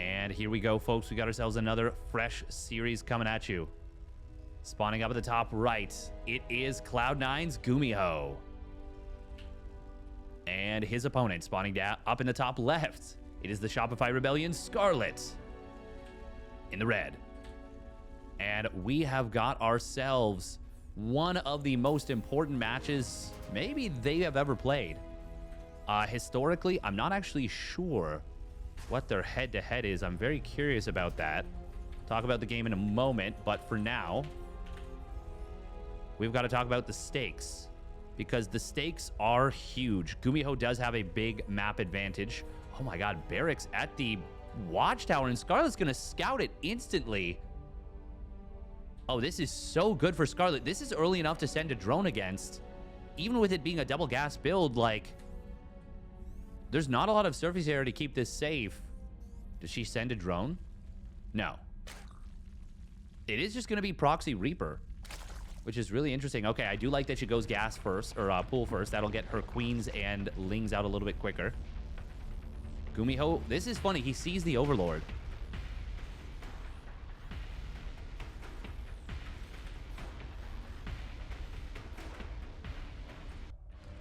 And here we go, folks. We got ourselves another fresh series coming at you. Spawning up at the top right, it is Cloud9's GuMiho. And his opponent spawning down up in the top left, it is the Shopify Rebellion's Scarlett in the red. And we have got ourselves one of the most important matches maybe they have ever played. Historically, I'm not actually sure what their head-to-head is. I'm very curious about that. Talk about the game in a moment, but for now, we've got to talk about the stakes, because the stakes are huge. GuMiho does have a big map advantage. Oh my god, barracks at the watchtower, and Scarlett's going to scout it instantly. Oh, this is so good for Scarlett. This is early enough to send a drone against. Even with it being a double gas build, like, there's not a lot of surface area to keep this safe. Does she send a drone? No. It is just going to be Proxy Reaper, which is really interesting. Okay, I do like that she goes gas first, or pool first. That'll get her queens and lings out a little bit quicker. GuMiho, this is funny. He sees the Overlord.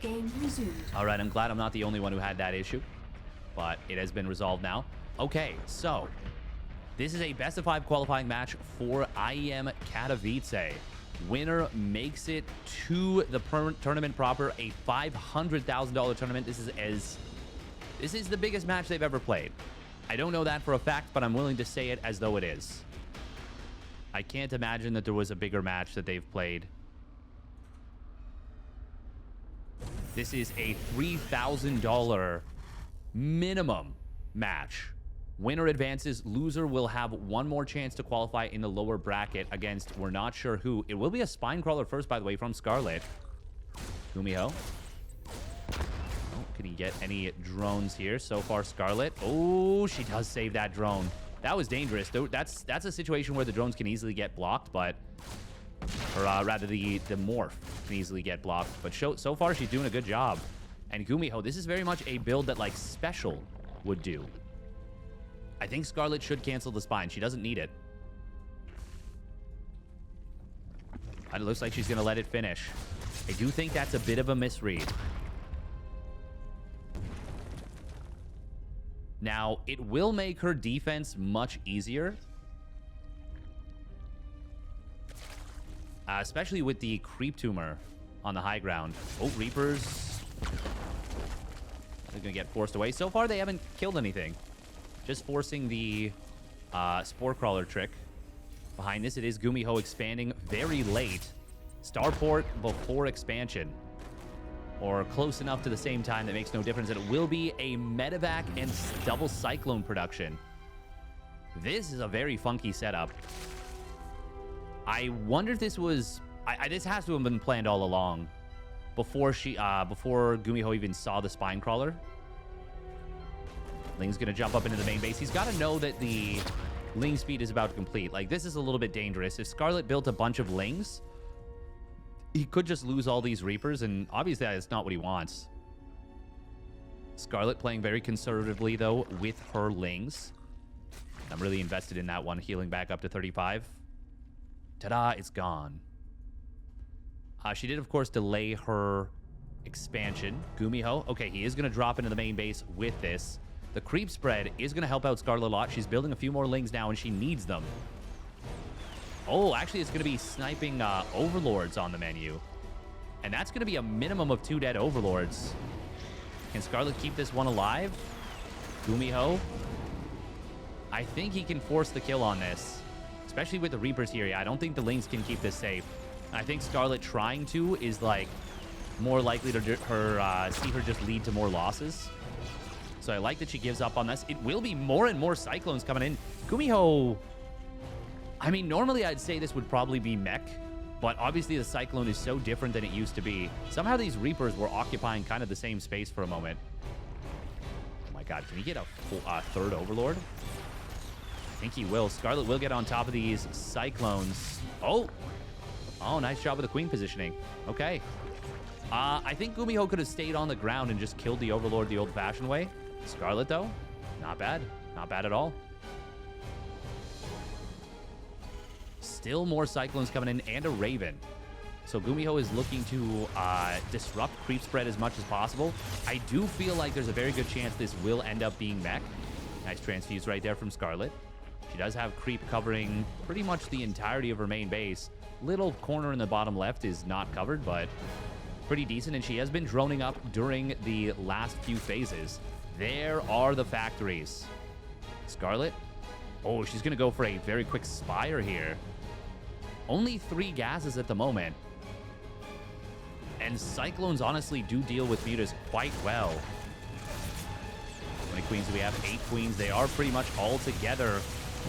Game resumed. All right, I'm glad I'm not the only one who had that issue, but it has been resolved now. Okay, so this is a best of 5 qualifying match for IEM Katowice. Winner makes it to the tournament proper, a $500,000 tournament. This is the biggest match they've ever played. I don't know that for a fact, but I'm willing to say it as though it is. I can't imagine that there was a bigger match that they've played. This is a $3,000 minimum match. Winner advances. Loser will have one more chance to qualify in the lower bracket against we're not sure who. It will be a spine crawler first, by the way, from Scarlett. GuMiho. Oh, can he get any drones here? So far, Scarlett. Oh, she does save that drone. That was dangerous. That's a situation where the drones can easily get blocked, but... or rather, the morph can easily get blocked. But so far, she's doing a good job. And GuMiho, this is very much a build that, like, Special would do. I think Scarlett should cancel the spine. She doesn't need it. It looks like she's going to let it finish. I do think that's a bit of a misread. Now, it will make her defense much easier. Especially with the creep tumor on the high ground. Oh, Reapers. They're going to get forced away. So far, they haven't killed anything. Just forcing the Spore Crawler trick. Behind this, it is GuMiho expanding very late. Starport before expansion. Or close enough to the same time that makes no difference. That it will be a medevac and double cyclone production. This is a very funky setup. I wonder if this was... this has to have been planned all along. Before GuMiho even saw the spine crawler. Ling's going to jump up into the main base. He's got to know that the Ling speed is about to complete. Like, this is a little bit dangerous. If Scarlett built a bunch of Lings, he could just lose all these Reapers, and obviously that's not what he wants. Scarlett playing very conservatively, though, with her Lings. I'm really invested in that one, healing back up to 35. Ta-da, it's gone. She did, of course, delay her expansion. GuMiho, okay, he is going to drop into the main base with this. The creep spread is going to help out Scarlett a lot. She's building a few more Lings now, and she needs them. Oh, actually, it's going to be sniping Overlords on the menu. And that's going to be a minimum of 2 dead Overlords. Can Scarlett keep this one alive? GuMiho? I think he can force the kill on this. Especially with the Reapers here. Yeah, I don't think the Lings can keep this safe. I think Scarlett trying to is, like, more likely to see her just lead to more losses. So I like that she gives up on this. It will be more and more Cyclones coming in. GuMiho... I mean, normally I'd say this would probably be mech, but obviously the Cyclone is so different than it used to be. Somehow these Reapers were occupying kind of the same space for a moment. Oh my god, can he get a third Overlord? I think he will. Scarlett will get on top of these Cyclones. Oh, nice job with the Queen positioning. Okay. I think GuMiho could have stayed on the ground and just killed the Overlord the old-fashioned way. Scarlett, though, not bad. Not bad at all. Still more Cyclones coming in and a Raven. So GuMiho is looking to disrupt creep spread as much as possible. I do feel like there's a very good chance this will end up being mech. Nice transfuse right there from Scarlett. She does have creep covering pretty much the entirety of her main base. Little corner in the bottom left is not covered, but pretty decent. And she has been droning up during the last few phases. There are the factories. Scarlett. Oh, she's going to go for a very quick Spire here. Only 3 gases at the moment. And Cyclones honestly do deal with mutas quite well. How many queens do we have? 8 queens. They are pretty much all together.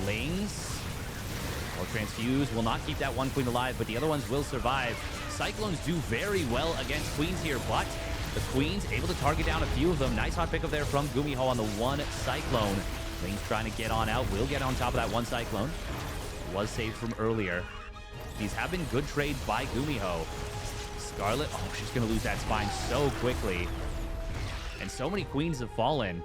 Lings. Or transfuse will not keep that one queen alive, but the other ones will survive. Cyclones do very well against queens here, but the queens able to target down a few of them. Nice hot pick up there from GuMiho on the one Cyclone. Lings trying to get on out. Will get on top of that one Cyclone. Was saved from earlier. These have been good trades by GuMiho. Scarlett, oh, she's going to lose that spine so quickly. And so many queens have fallen.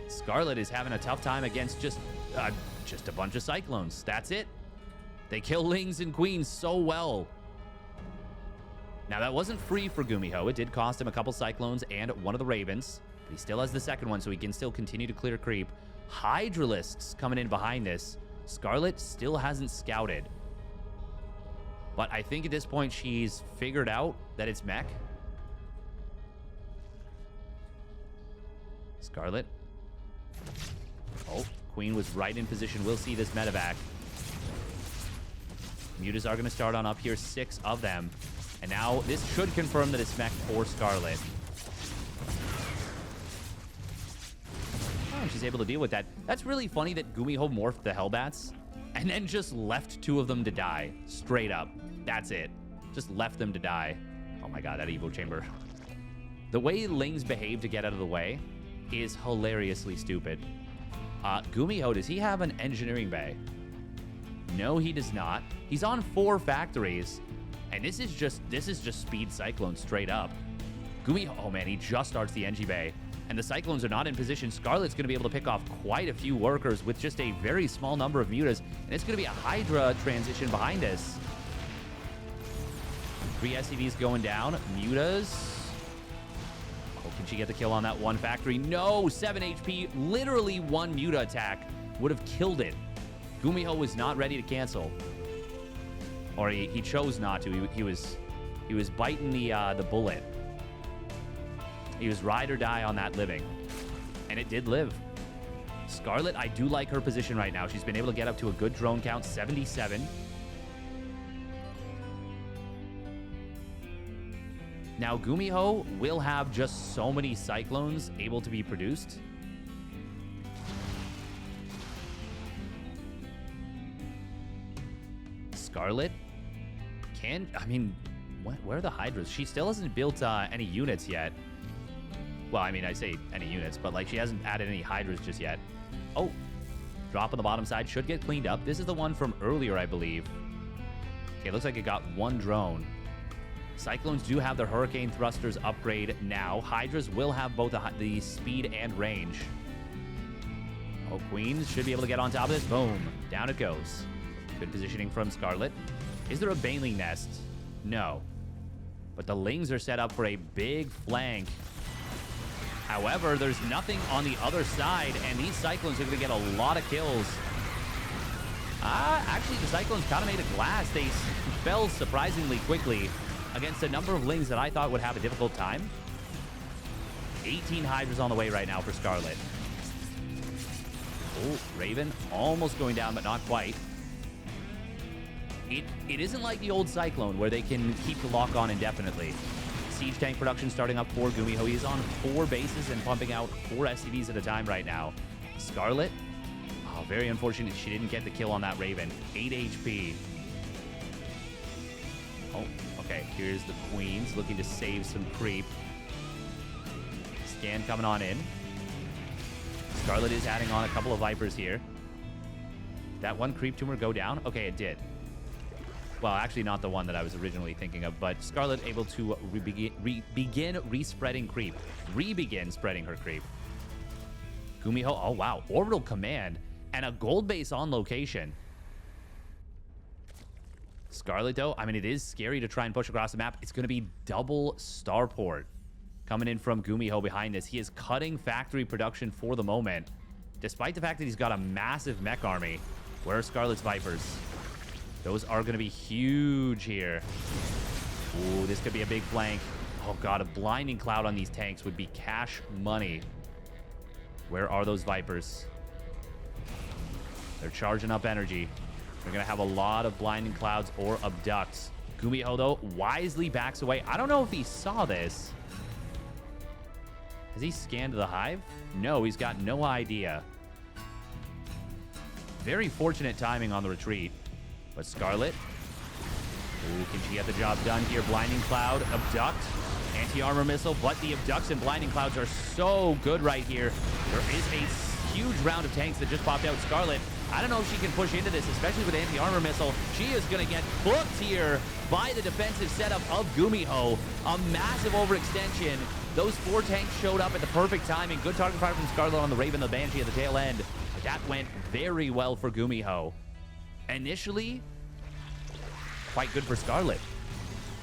Scarlett is having a tough time against just a bunch of Cyclones. That's it. They kill Lings and queens so well. Now, that wasn't free for GuMiho. It did cost him a couple Cyclones and one of the Ravens. But he still has the second one, so he can still continue to clear creep. Hydralisks coming in behind this. Scarlett still hasn't scouted. But I think at this point, she's figured out that it's mech. Scarlett. Oh, queen was right in position. We'll see this medevac. Mutas are going to start on up here. 6 of them. And now this should confirm that it's mech for Scarlett. Oh, she's able to deal with that. That's really funny that GuMiho morphed the Hellbats and then just left 2 of them to die. Straight up. That's it. Just left them to die. Oh my god, that Evo Chamber. The way Lings behave to get out of the way is hilariously stupid. GuMiho, does he have an engineering bay? No, he does not. He's on 4 factories. And this is just speed Cyclone straight up. GuMiho, oh man, he just starts the Engie bay. And the Cyclones are not in position. Scarlett's going to be able to pick off quite a few workers with just a very small number of mutas. And it's going to be a Hydra transition behind us. 3 SCVs going down. Mutas. Oh, can she get the kill on that one factory? No, 7 HP. Literally 1 muta attack would have killed it. GuMiho was not ready to cancel. Or he chose not to. He was biting the bullet. He was ride or die on that living. And it did live. Scarlett, I do like her position right now. She's been able to get up to a good drone count, 77. Now, GuMiho will have just so many Cyclones able to be produced. Scarlett can... I mean, where are the Hydras? She still hasn't built any units yet. Well, I mean, I say any units, but like she hasn't added any Hydras just yet. Oh, drop on the bottom side. Should get cleaned up. This is the one from earlier, I believe. Okay, looks like it got 1 drone. Cyclones do have their Hurricane Thrusters upgrade now. Hydras will have both the speed and range. Oh, Queens should be able to get on top of this. Boom. Down it goes. Good positioning from Scarlett. Is there a Baneling nest? No. But the Lings are set up for a big flank. However, there's nothing on the other side, and these Cyclones are going to get a lot of kills. Actually, the Cyclones kind of made a glass. They fell surprisingly quickly against a number of Lings that I thought would have a difficult time. 18 Hydras on the way right now for Scarlett. Oh, Raven almost going down, but not quite. It isn't like the old Cyclone where they can keep the lock on indefinitely. Siege tank production starting up for GuMiho. He's on 4 bases and pumping out 4 SCVs at a time right now. Scarlett. Oh, very unfortunate she didn't get the kill on that Raven. 8 HP. Oh, okay. Here's the Queens looking to save some creep. Scan coming on in. Scarlett is adding on a couple of Vipers here. Did that one creep tumor go down? Okay, it did. Well, actually not the one that I was originally thinking of, but Scarlett able to begin re-spreading creep. Re-begin spreading her creep. GuMiho, oh wow, orbital command and a gold base on location. Scarlett, though, I mean, it is scary to try and push across the map. It's going to be double starport coming in from GuMiho behind this. He is cutting factory production for the moment, despite the fact that he's got a massive mech army. Where are Scarlett's Vipers? Those are going to be huge here. Ooh, this could be a big flank. Oh, God, a blinding cloud on these tanks would be cash money. Where are those Vipers? They're charging up energy. They're going to have a lot of blinding clouds or abducts. GuMiho, though, wisely backs away. I don't know if he saw this. Has he scanned the hive? No, he's got no idea. Very fortunate timing on the retreat. But Scarlett, ooh, can she get the job done here? Blinding cloud, abduct, anti-armor missile, but the abducts and blinding clouds are so good right here. There is a huge round of tanks that just popped out. Scarlett, I don't know if she can push into this, especially with anti-armor missile. She is going to get booked here by the defensive setup of GuMiho. A massive overextension. Those 4 tanks showed up at the perfect timing. Good target fire from Scarlett on the Raven, the Banshee at the tail end. But that went very well for GuMiho. Initially, quite good for Scarlett.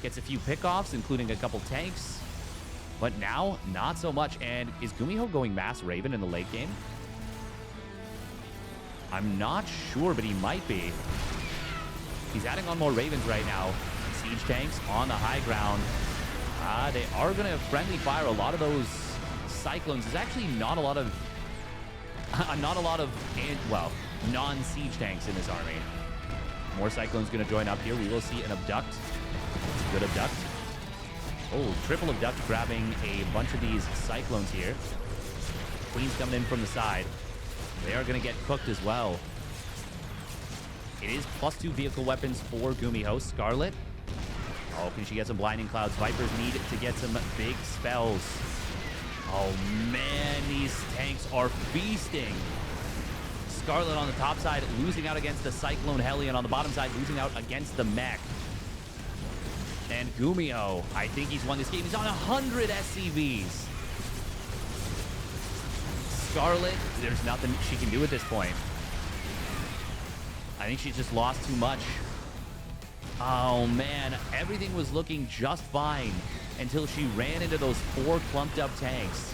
Gets a few pickoffs, including a couple tanks. But now, not so much. And is GuMiho going mass Raven in the late game? I'm not sure, but he might be. He's adding on more Ravens right now. Siege tanks on the high ground. They are going to friendly fire a lot of those Cyclones. There's actually not a lot of, well, non-siege tanks in this army. More Cyclones going to join up here. We will see an abduct. Good abduct. Oh, triple abduct grabbing a bunch of these Cyclones here. Queen's coming in from the side. They are going to get cooked as well. It is +2 vehicle weapons for GuMiho. Scarlett. Oh, can she get some blinding clouds? Vipers need to get some big spells. Oh, man, these tanks are feasting. Scarlett on the top side, losing out against the Cyclone Heli, and on the bottom side, losing out against the mech. And GuMiho, I think he's won this game. He's on 100 SCVs. Scarlett, there's nothing she can do at this point. I think she's just lost too much. Oh, man. Everything was looking just fine until she ran into those 4 clumped up tanks.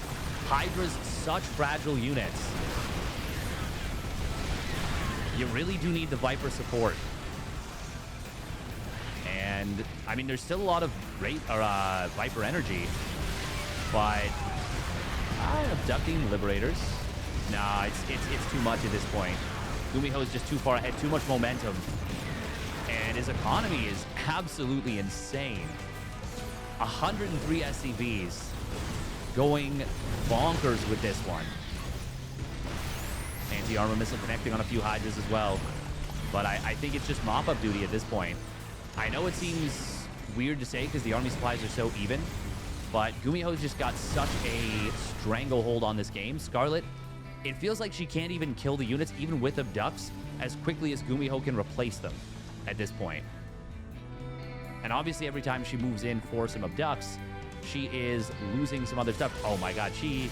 Hydra's such fragile units. You really do need the Viper support. And, I mean, there's still a lot of Viper energy, but abducting Liberators. Nah, it's too much at this point. GuMiho is just too far ahead, too much momentum. And his economy is absolutely insane. 103 SCVs going bonkers with this one. Anti-armor missile connecting on a few Hydras as well. But I think it's just mop-up duty at this point. I know it seems weird to say because the army supplies are so even, but GuMiho's just got such a stranglehold on this game. Scarlett, it feels like she can't even kill the units, even with abducts, as quickly as GuMiho can replace them at this point. And obviously, every time she moves in for some abducts, she is losing some other stuff. Oh my god, she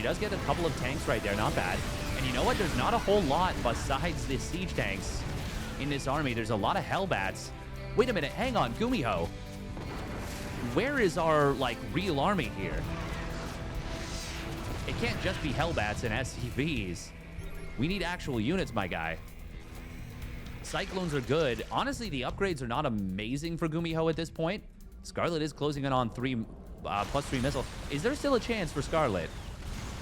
does get a couple of tanks right there, not bad. And you know what? There's not a whole lot besides the siege tanks in this army. There's a lot of Hellbats. Wait a minute, hang on, GuMiho. Where is our, like, real army here? It can't just be Hellbats and SCVs. We need actual units, my guy. Cyclones are good. Honestly, the upgrades are not amazing for GuMiho at this point. Scarlett is closing in on +3 missile. Is there still a chance for Scarlett?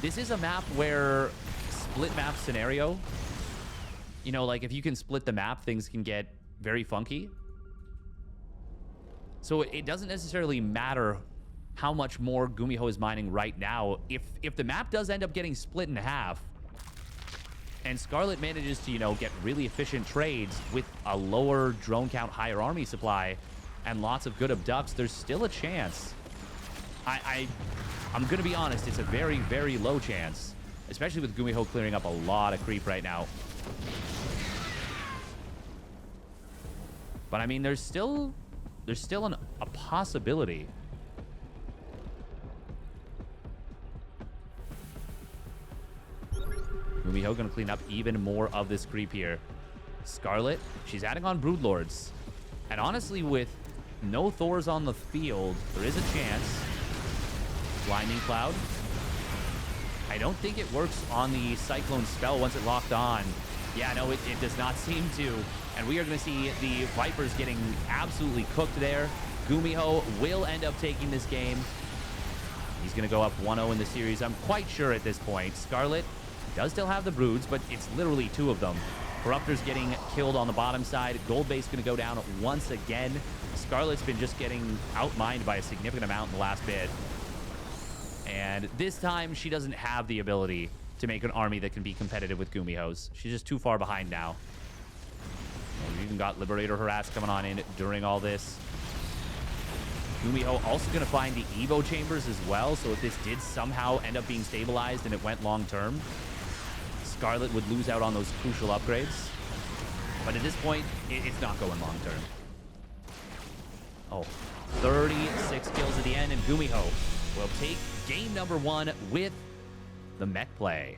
This is a map where split map scenario, you know, like if you can split the map, things can get very funky. So it doesn't necessarily matter how much more GuMiho is mining right now. If the map does end up getting split in half, and Scarlett manages to, you know, get really efficient trades with a lower drone count, higher army supply, and lots of good abducts, there's still a chance. I'm going to be honest, it's a very, very low chance, especially with GuMiho clearing up a lot of creep right now. But I mean, there's still a possibility. GuMiho gonna clean up even more of this creep here. Scarlett, she's adding on Broodlords. And honestly, with no Thors on the field, there is a chance. Blinding Cloud. I don't think it works on the Cyclone spell once it locked on. Yeah, no, it does not seem to. And we are going to see the Vipers getting absolutely cooked there. GuMiho will end up taking this game. He's going to go up 1-0 in the series, I'm quite sure at this point. Scarlett does still have the Broods, but it's literally 2 of them. Corruptor's getting killed on the bottom side. Gold base going to go down once again. Scarlett's been just getting outmined by a significant amount in the last bit. And this time, she doesn't have the ability to make an army that can be competitive with GuMiho's. She's just too far behind now. And we even got Liberator Harass coming on in during all this. GuMiho also going to find the Evo chambers as well. So if this did somehow end up being stabilized and it went long term, Scarlett would lose out on those crucial upgrades. But at this point, it's not going long term. Oh, 36 kills at the end, and GuMiho will take game number 1 with the mech play.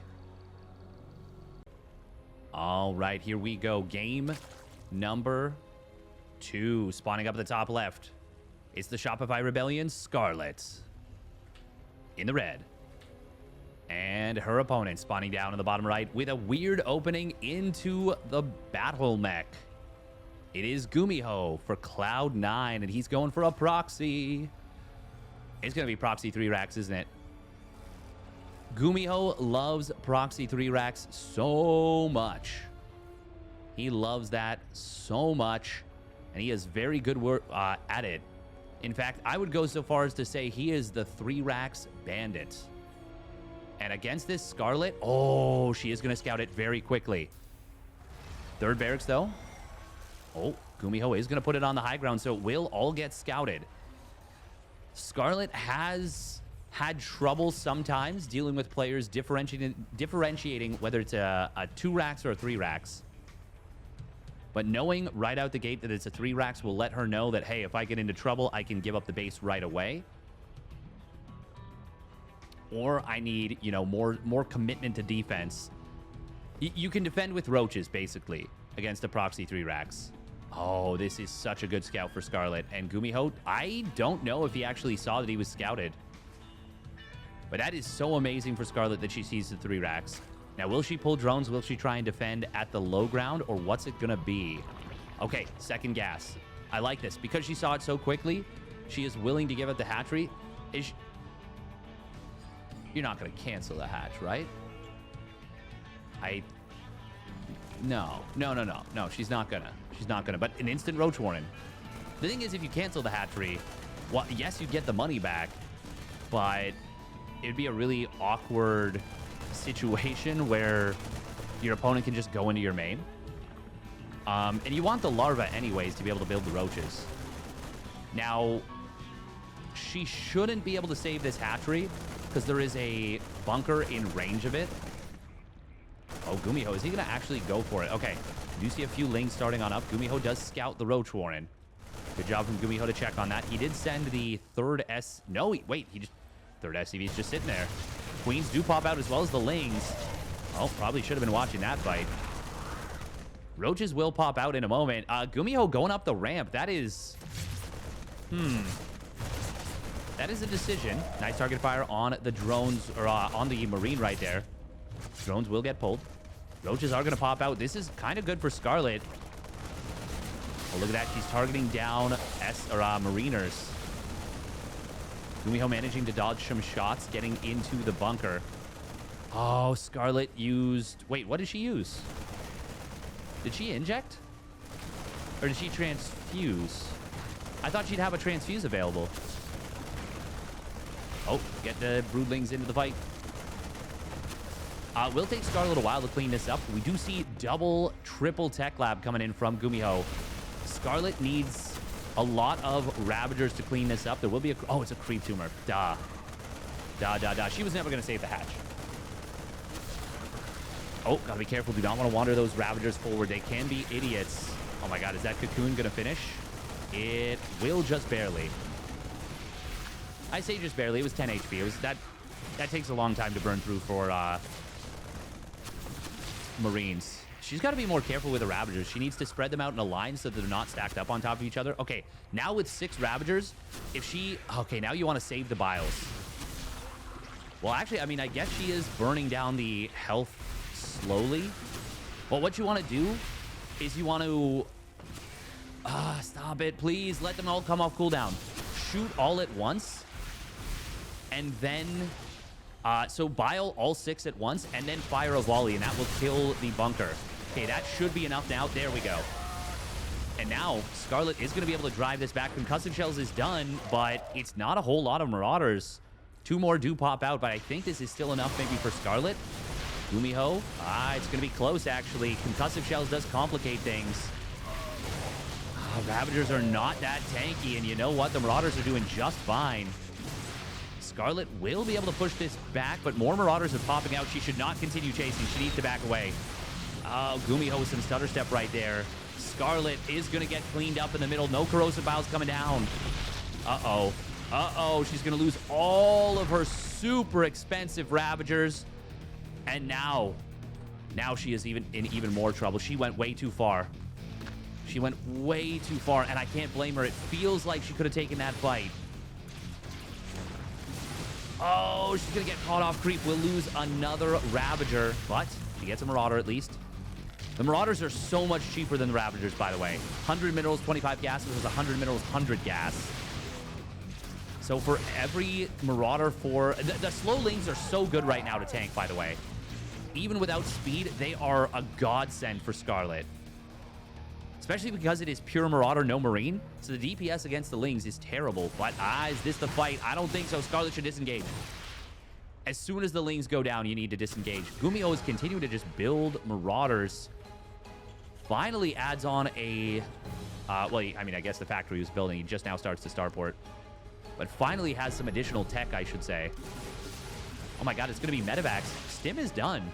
All right, here we go. Game number 2. Spawning up at the top left. It's the Shopify Rebellion, Scarlett. In the red. And her opponent spawning down in the bottom right with a weird opening into the battle mech. It is GuMiho for Cloud9, and he's going for a proxy. It's going to be proxy 3 racks, isn't it? GuMiho loves proxy 3 racks so much. He loves that so much, and he is very good at it. In fact, I would go so far as to say he is the 3 racks bandit. And against this Scarlett, oh, she is going to scout it very quickly. 3rd barracks, though. Oh, GuMiho is going to put it on the high ground, so it will all get scouted. Scarlett has had trouble sometimes dealing with players differentiating whether it's a 2 racks or a 3 racks. But knowing right out the gate that it's a 3 racks will let her know that, hey, if I get into trouble, I can give up the base right away. Or I need, you know, more commitment to defense. You can defend with roaches, basically, against a proxy 3 racks. Oh, this is such a good scout for Scarlett. And GuMiho, I don't know if he actually saw that he was scouted. But that is so amazing for Scarlett that she sees the 3 racks. Now, will she pull drones? Will she try and defend at the low ground? Or what's it going to be? Okay, second gas. I like this. Because she saw it so quickly, she is willing to give it the hatchery. You're not going to cancel the hatch, right? No, she's not gonna. She's not gonna. But an instant roach warren. The thing is, if you cancel the hatchery, well, yes, you'd get the money back, but it'd be a really awkward situation where your opponent can just go into your main. And you want the larva anyways to be able to build the roaches. Now, she shouldn't be able to save this hatchery because there is a bunker in range of it. Oh, GuMiho, is he going to actually go for it? Okay, you do see a few lings starting on up. GuMiho does scout the roach warren. Good job from GuMiho to check on that. He did send the 3rd S... No, wait, he just... 3rd SCV is just sitting there. Queens do pop out as well as the lings. Oh, probably should have been watching that fight. Roaches will pop out in a moment. GuMiho going up the ramp. That is... That is a decision. Nice target fire on the drones, or on the Marine right there. Drones will get pulled. Roaches are going to pop out. This is kind of good for Scarlett. Oh, look at that. She's targeting down Mariners. GuMiho managing to dodge some shots, getting into the bunker. Oh, Scarlett used... Wait, what did she use? Did she inject? Or did she transfuse? I thought she'd have a transfuse available. Oh, get the broodlings into the fight. Will take Scarlett a while to clean this up. We do see double, triple tech lab coming in from GuMiho. Scarlett needs a lot of Ravagers to clean this up. There will be a... Oh, it's a creep tumor. Duh. She was never going to save the hatch. Oh, gotta be careful. Do not want to wander those Ravagers forward. They can be idiots. Oh my god, is that Cocoon going to finish? It will just barely. I say just barely. It was 10 HP. It was that takes a long time to burn through for Marines. She's got to be more careful with the Ravagers. She needs to spread them out in a line so that they're not stacked up on top of each other. Okay, now with 6 Ravagers, if she... Okay, now you want to save the Biles. Well, actually, I mean, I guess she is burning down the health slowly. But what you want to do is you want to... stop it, please. Let them all come off cooldown. Shoot all at once. And then... so bile all 6 at once, and then fire a volley, and that will kill the bunker. Okay, that should be enough now. There we go. And now, Scarlett is going to be able to drive this back. Concussive Shells is done, but it's not a whole lot of Marauders. 2 more do pop out, but I think this is still enough maybe for Scarlett. GuMiho. It's going to be close, actually. Concussive Shells does complicate things. Ravagers are not that tanky, and you know what? The Marauders are doing just fine. Scarlett will be able to push this back, but more Marauders are popping out. She should not continue chasing. She needs to back away. Oh, GuMiho with some stutter step right there. Scarlett is going to get cleaned up in the middle. No corrosive biles coming down. Uh-oh. Uh-oh. She's going to lose all of her super expensive Ravagers. And now she is in even more trouble. She went way too far. She went way too far, and I can't blame her. It feels like she could have taken that fight. Oh, she's going to get caught off creep. We'll lose another Ravager, but she gets a Marauder at least. The Marauders are so much cheaper than the Ravagers, by the way. 100 minerals, 25 gas versus 100 minerals, 100 gas. So for every Marauder for... The slow lings are so good right now to tank, by the way. Even without speed, they are a godsend for Scarlett. Especially because it is pure Marauder, no Marine. So the DPS against the Lings is terrible. But, is this the fight? I don't think so. Scarlett should disengage. As soon as the Lings go down, you need to disengage. GuMiho is continuing to just build Marauders. Finally adds on a... well, I mean, I guess the factory he was building, he just now starts the starport. But finally has some additional tech, I should say. Oh my god, it's going to be medevacs. Stim is done.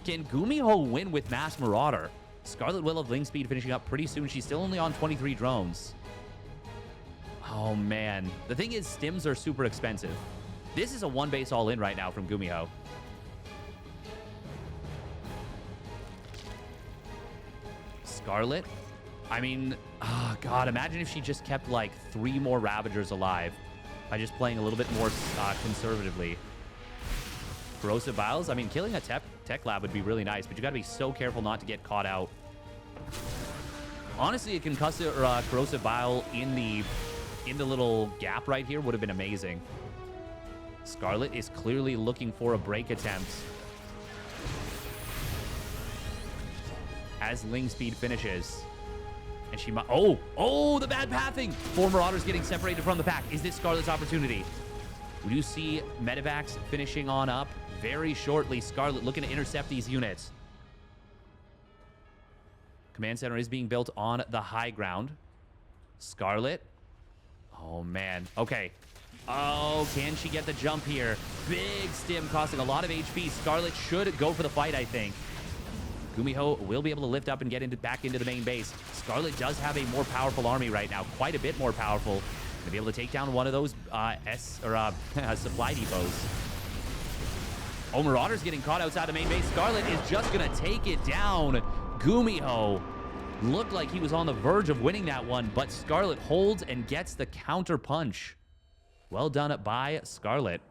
Can GuMiho win with Mass Marauder? Scarlett will have Ling speed finishing up pretty soon. She's still only on 23 drones. Oh, man. The thing is, stims are super expensive. This is a one base all-in right now from GuMiho. Scarlett? I mean, God, imagine if she just kept, like, 3 more Ravagers alive by just playing a little bit more conservatively. Corrosive Vials? I mean, killing a tech lab would be really nice, but you got to be so careful not to get caught out. Honestly, a concussive or a corrosive vial in the little gap right here would have been amazing. Scarlett is clearly looking for a break attempt. As Ling speed finishes. And she might... Oh, the bad pathing! 4 Marauders getting separated from the pack. Is this Scarlett's opportunity? We do see medevacs finishing on up very shortly. Scarlett looking to intercept these units. Command center is being built on the high ground. Scarlett. Oh, man. Okay. Oh, can she get the jump here? Big stim costing a lot of HP. Scarlett should go for the fight, I think. GuMiho will be able to lift up and get back into the main base. Scarlett does have a more powerful army right now. Quite a bit more powerful. To be able to take down one of those supply depots. Oh, Marauder's getting caught outside the main base. Scarlett is just going to take it down. GuMiho looked like he was on the verge of winning that one, but Scarlett holds and gets the counter punch. Well done by Scarlett.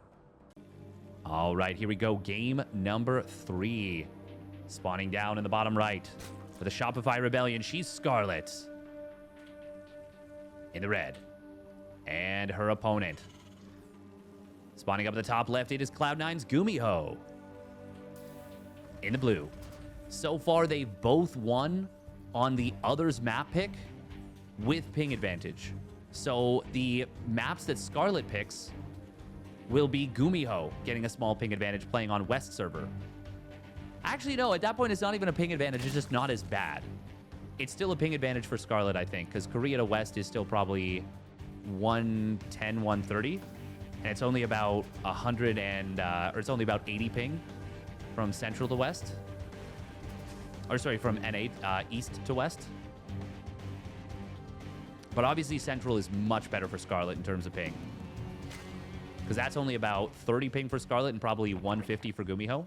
All right, here we go. Game number 3. Spawning down in the bottom right for the Shopify Rebellion. She's Scarlett. In the red. And her opponent. Spawning up at the top left, it is Cloud9's GuMiho. In the blue. So far, they've both won on the other's map pick with ping advantage. So the maps that Scarlett picks will be GuMiho getting a small ping advantage playing on West server. Actually, no, at that point, it's not even a ping advantage. It's just not as bad. It's still a ping advantage for Scarlett, I think, because Korea to West is still probably 110, 130. And it's only about 100 and, or it's only about 80 ping from Central to West. Or sorry, from N8, East to West. But obviously Central is much better for Scarlett in terms of ping. Because that's only about 30 ping for Scarlett and probably 150 for GuMiho.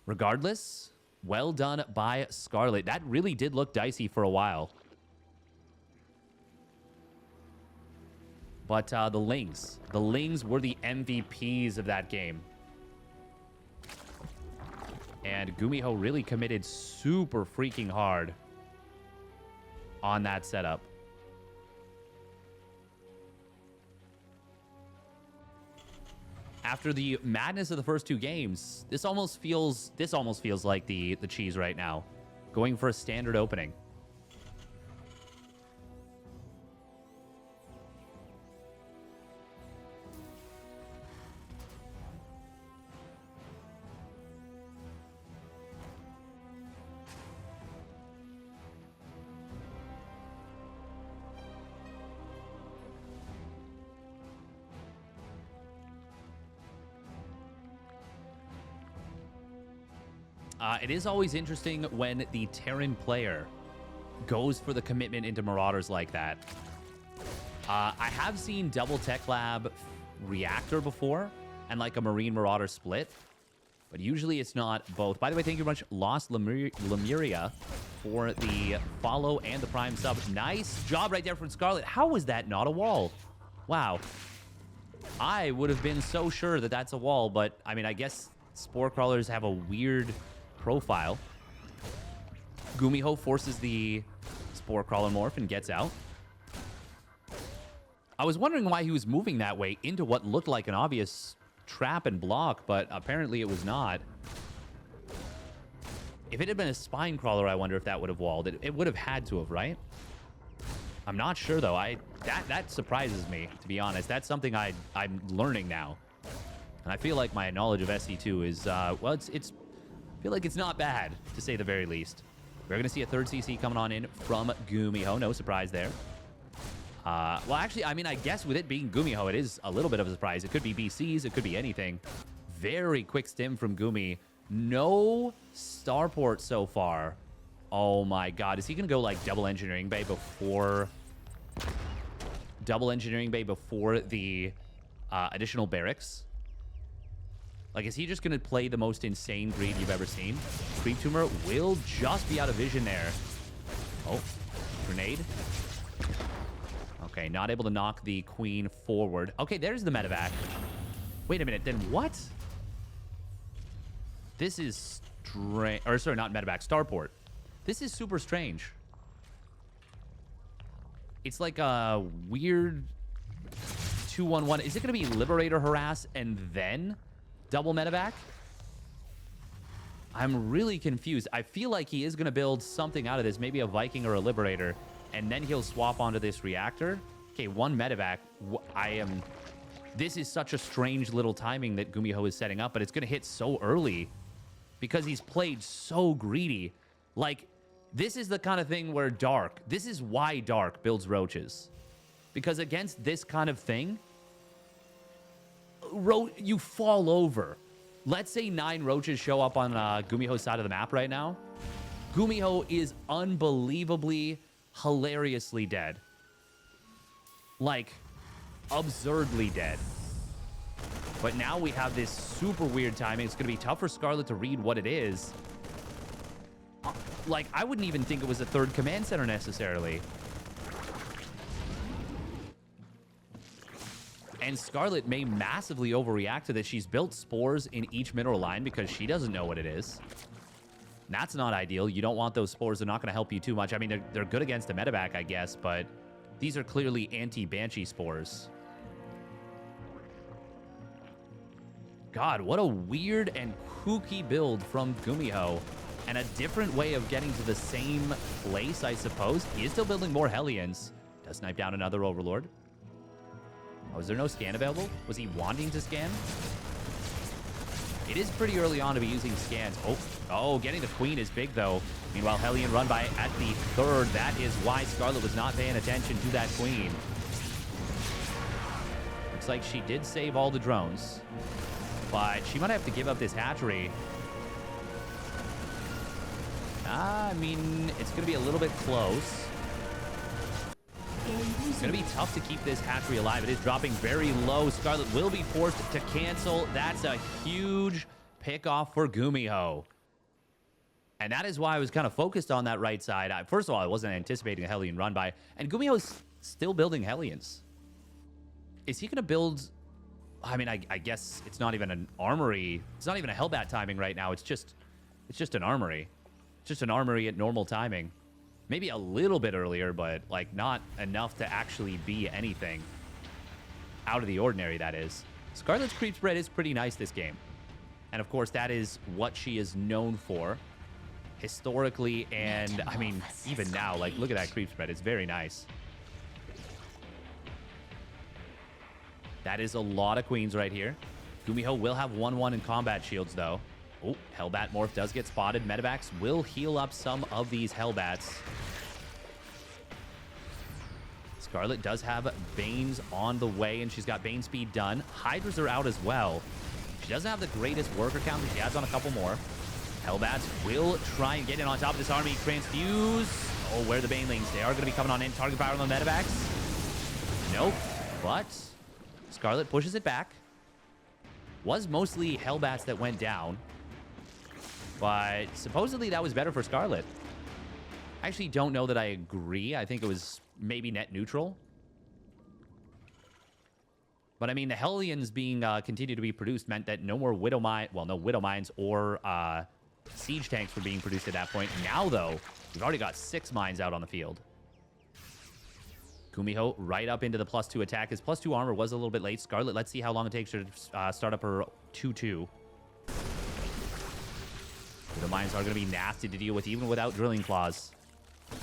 Regardless, well done by Scarlett. That really did look dicey for a while. But the Lings were the MVPs of that game. And GuMiho really committed super freaking hard on that setup. After the madness of the first two games, this almost feels like the cheese right now. Going for a standard opening. It is always interesting when the Terran player goes for the commitment into Marauders like that. I have seen double Tech Lab Reactor before and like a Marine Marauder split, but usually it's not both. By the way, thank you very much, Lost Lemuria, for the follow and the Prime sub. Nice job right there from Scarlett. How was that not a wall? Wow. I would have been so sure that that's a wall, but I mean, I guess Spore Crawlers have a weird profile. GuMiho forces the Spore Crawler morph and gets out. I was wondering why he was moving that way into what looked like an obvious trap and block, but apparently it was not. If it had been a Spine Crawler, I wonder if that would have walled. It would have had to have, right? I'm not sure, though. That surprises me, to be honest. That's something I'm learning now. And I feel like my knowledge of SC2 is, well, I feel like it's not bad, to say the very least. We're going to see a third CC coming on in from GuMiho. No surprise there. Well, actually, I mean, I guess with it being GuMiho, it is a little bit of a surprise. It could be BCs. It could be anything. Very quick stim from Gumi. No starport so far. Oh, my God. Is he going to go, like, double engineering bay before... Double engineering bay before the additional barracks? Like, is he just going to play the most insane greed you've ever seen? Creep Tumor will just be out of vision there. Oh, grenade. Okay, not able to knock the Queen forward. Okay, there's the medevac. Wait a minute, then what? This is strange. Or, sorry, not medevac, starport. This is super strange. It's like a weird 2-1-1. Is it going to be Liberator Harass and then double medevac? I'm really confused. I feel like he is going to build something out of this, maybe a Viking or a Liberator, and then he'll swap onto this reactor. Okay, one medevac. This is such a strange little timing that GuMiho is setting up, but it's going to hit so early because he's played so greedy. Like, this is the kind of thing where Dark, this is why Dark builds roaches. Because against this kind of thing, you fall over. Let's say 9 roaches show up on GuMiho's side of the map right now. GuMiho is unbelievably, hilariously dead. Like, absurdly dead. But now we have this super weird timing. It's going to be tough for Scarlett to read what it is. Like, I wouldn't even think it was a third command center necessarily. And Scarlett may massively overreact to this. She's built spores in each mineral line because she doesn't know what it is. That's not ideal. You don't want those spores. They're not going to help you too much. I mean, they're good against a medevac, I guess, but these are clearly anti-Banshee spores. God, what a weird and kooky build from GuMiho. And a different way of getting to the same place, I suppose. He is still building more Hellions. Does snipe down another Overlord. Oh, is there no scan available? Was he wanting to scan? It is pretty early on to be using scans. Oh, getting the Queen is big, though. Meanwhile, Hellion run by at the 3rd. That is why Scarlett was not paying attention to that Queen. Looks like she did save all the drones. But she might have to give up this hatchery. I mean, it's going to be a little bit close. It's going to be tough to keep this hatchery alive. It is dropping very low. Scarlett will be forced to cancel. That's a huge pick off for GuMiho. And that is why I was kind of focused on that right side. First of all, I wasn't anticipating a Hellion run by. And GuMiho's still building Hellions. Is he going to build... I mean, I guess it's not even an armory. It's not even a Hellbat timing right now. It's just an armory. It's just an armory at normal timing. Maybe a little bit earlier, but like not enough to actually be anything out of the ordinary, that is. Scarlett's creep spread is pretty nice this game. And of course, that is what she is known for historically. And I mean, even now, like, look at that creep spread. It's very nice. That is a lot of queens right here. GuMiho will have 1-1 in combat shields, though. Oh, Hellbat Morph does get spotted. Medivacs will heal up some of these Hellbats. Scarlett does have Banes on the way, and she's got Bane speed done. Hydras are out as well. She doesn't have the greatest worker count, but she adds on a couple more. Hellbats will try and get in on top of this army. Transfuse. Oh, where are the Banelings? They are going to be coming on in. Target fire on the Medivacs. Nope. But Scarlett pushes it back. Was mostly Hellbats that went down. But supposedly that was better for Scarlett. I actually don't know that I agree. I think it was maybe net neutral. But I mean, the Hellions being continued to be produced meant that no more Widow Mine, well, no Widow Mines or Siege Tanks were being produced at that point. Now, though, we've already got 6 mines out on the field. GuMiho right up into the +2 attack. His +2 armor was a little bit late. Scarlett, let's see how long it takes her to start up her 2-2. The mines are going to be nasty to deal with, even without drilling claws. A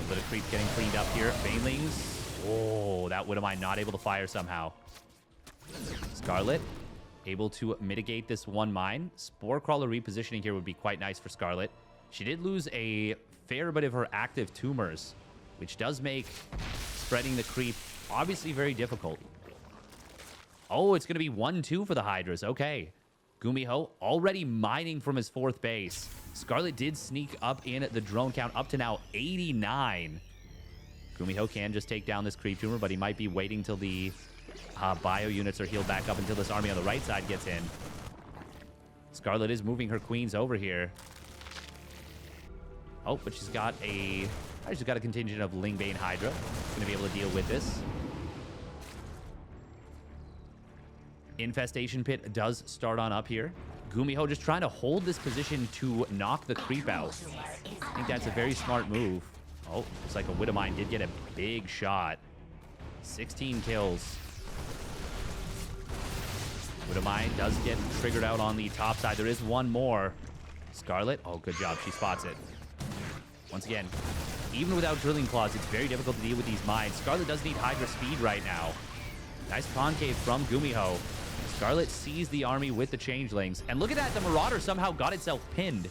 little bit of creep getting cleaned up here. Banelings. Oh, that Widow Mine not able to fire somehow. Scarlett able to mitigate this 1 mine. Spore Crawler repositioning here would be quite nice for Scarlett. She did lose a fair bit of her active tumors, which does make spreading the creep obviously very difficult. Oh, it's going to be 1-2 for the Hydras. Okay. GuMiho already mining from his 4th base. Scarlett did sneak up in the drone count up to now 89. GuMiho can just take down this creep tumor, but he might be waiting till the bio units are healed back up until this army on the right side gets in. Scarlett is moving her queens over here. Oh, but she's got a contingent of Lingbane Hydra. Going to be able to deal with this. Infestation Pit does start on up here. GuMiho just trying to hold this position to knock the creep out. I think that's a very smart move. Oh, looks like a Widow Mine did get a big shot. 16 kills. Widow Mine does get triggered out on the top side. There is 1 more. Scarlett, oh, good job. She spots it. Once again, even without drilling claws, it's very difficult to deal with these mines. Scarlett does need Hydra speed right now. Nice concave from GuMiho. Scarlett sees the army with the changelings. And look at that, the Marauder somehow got itself pinned.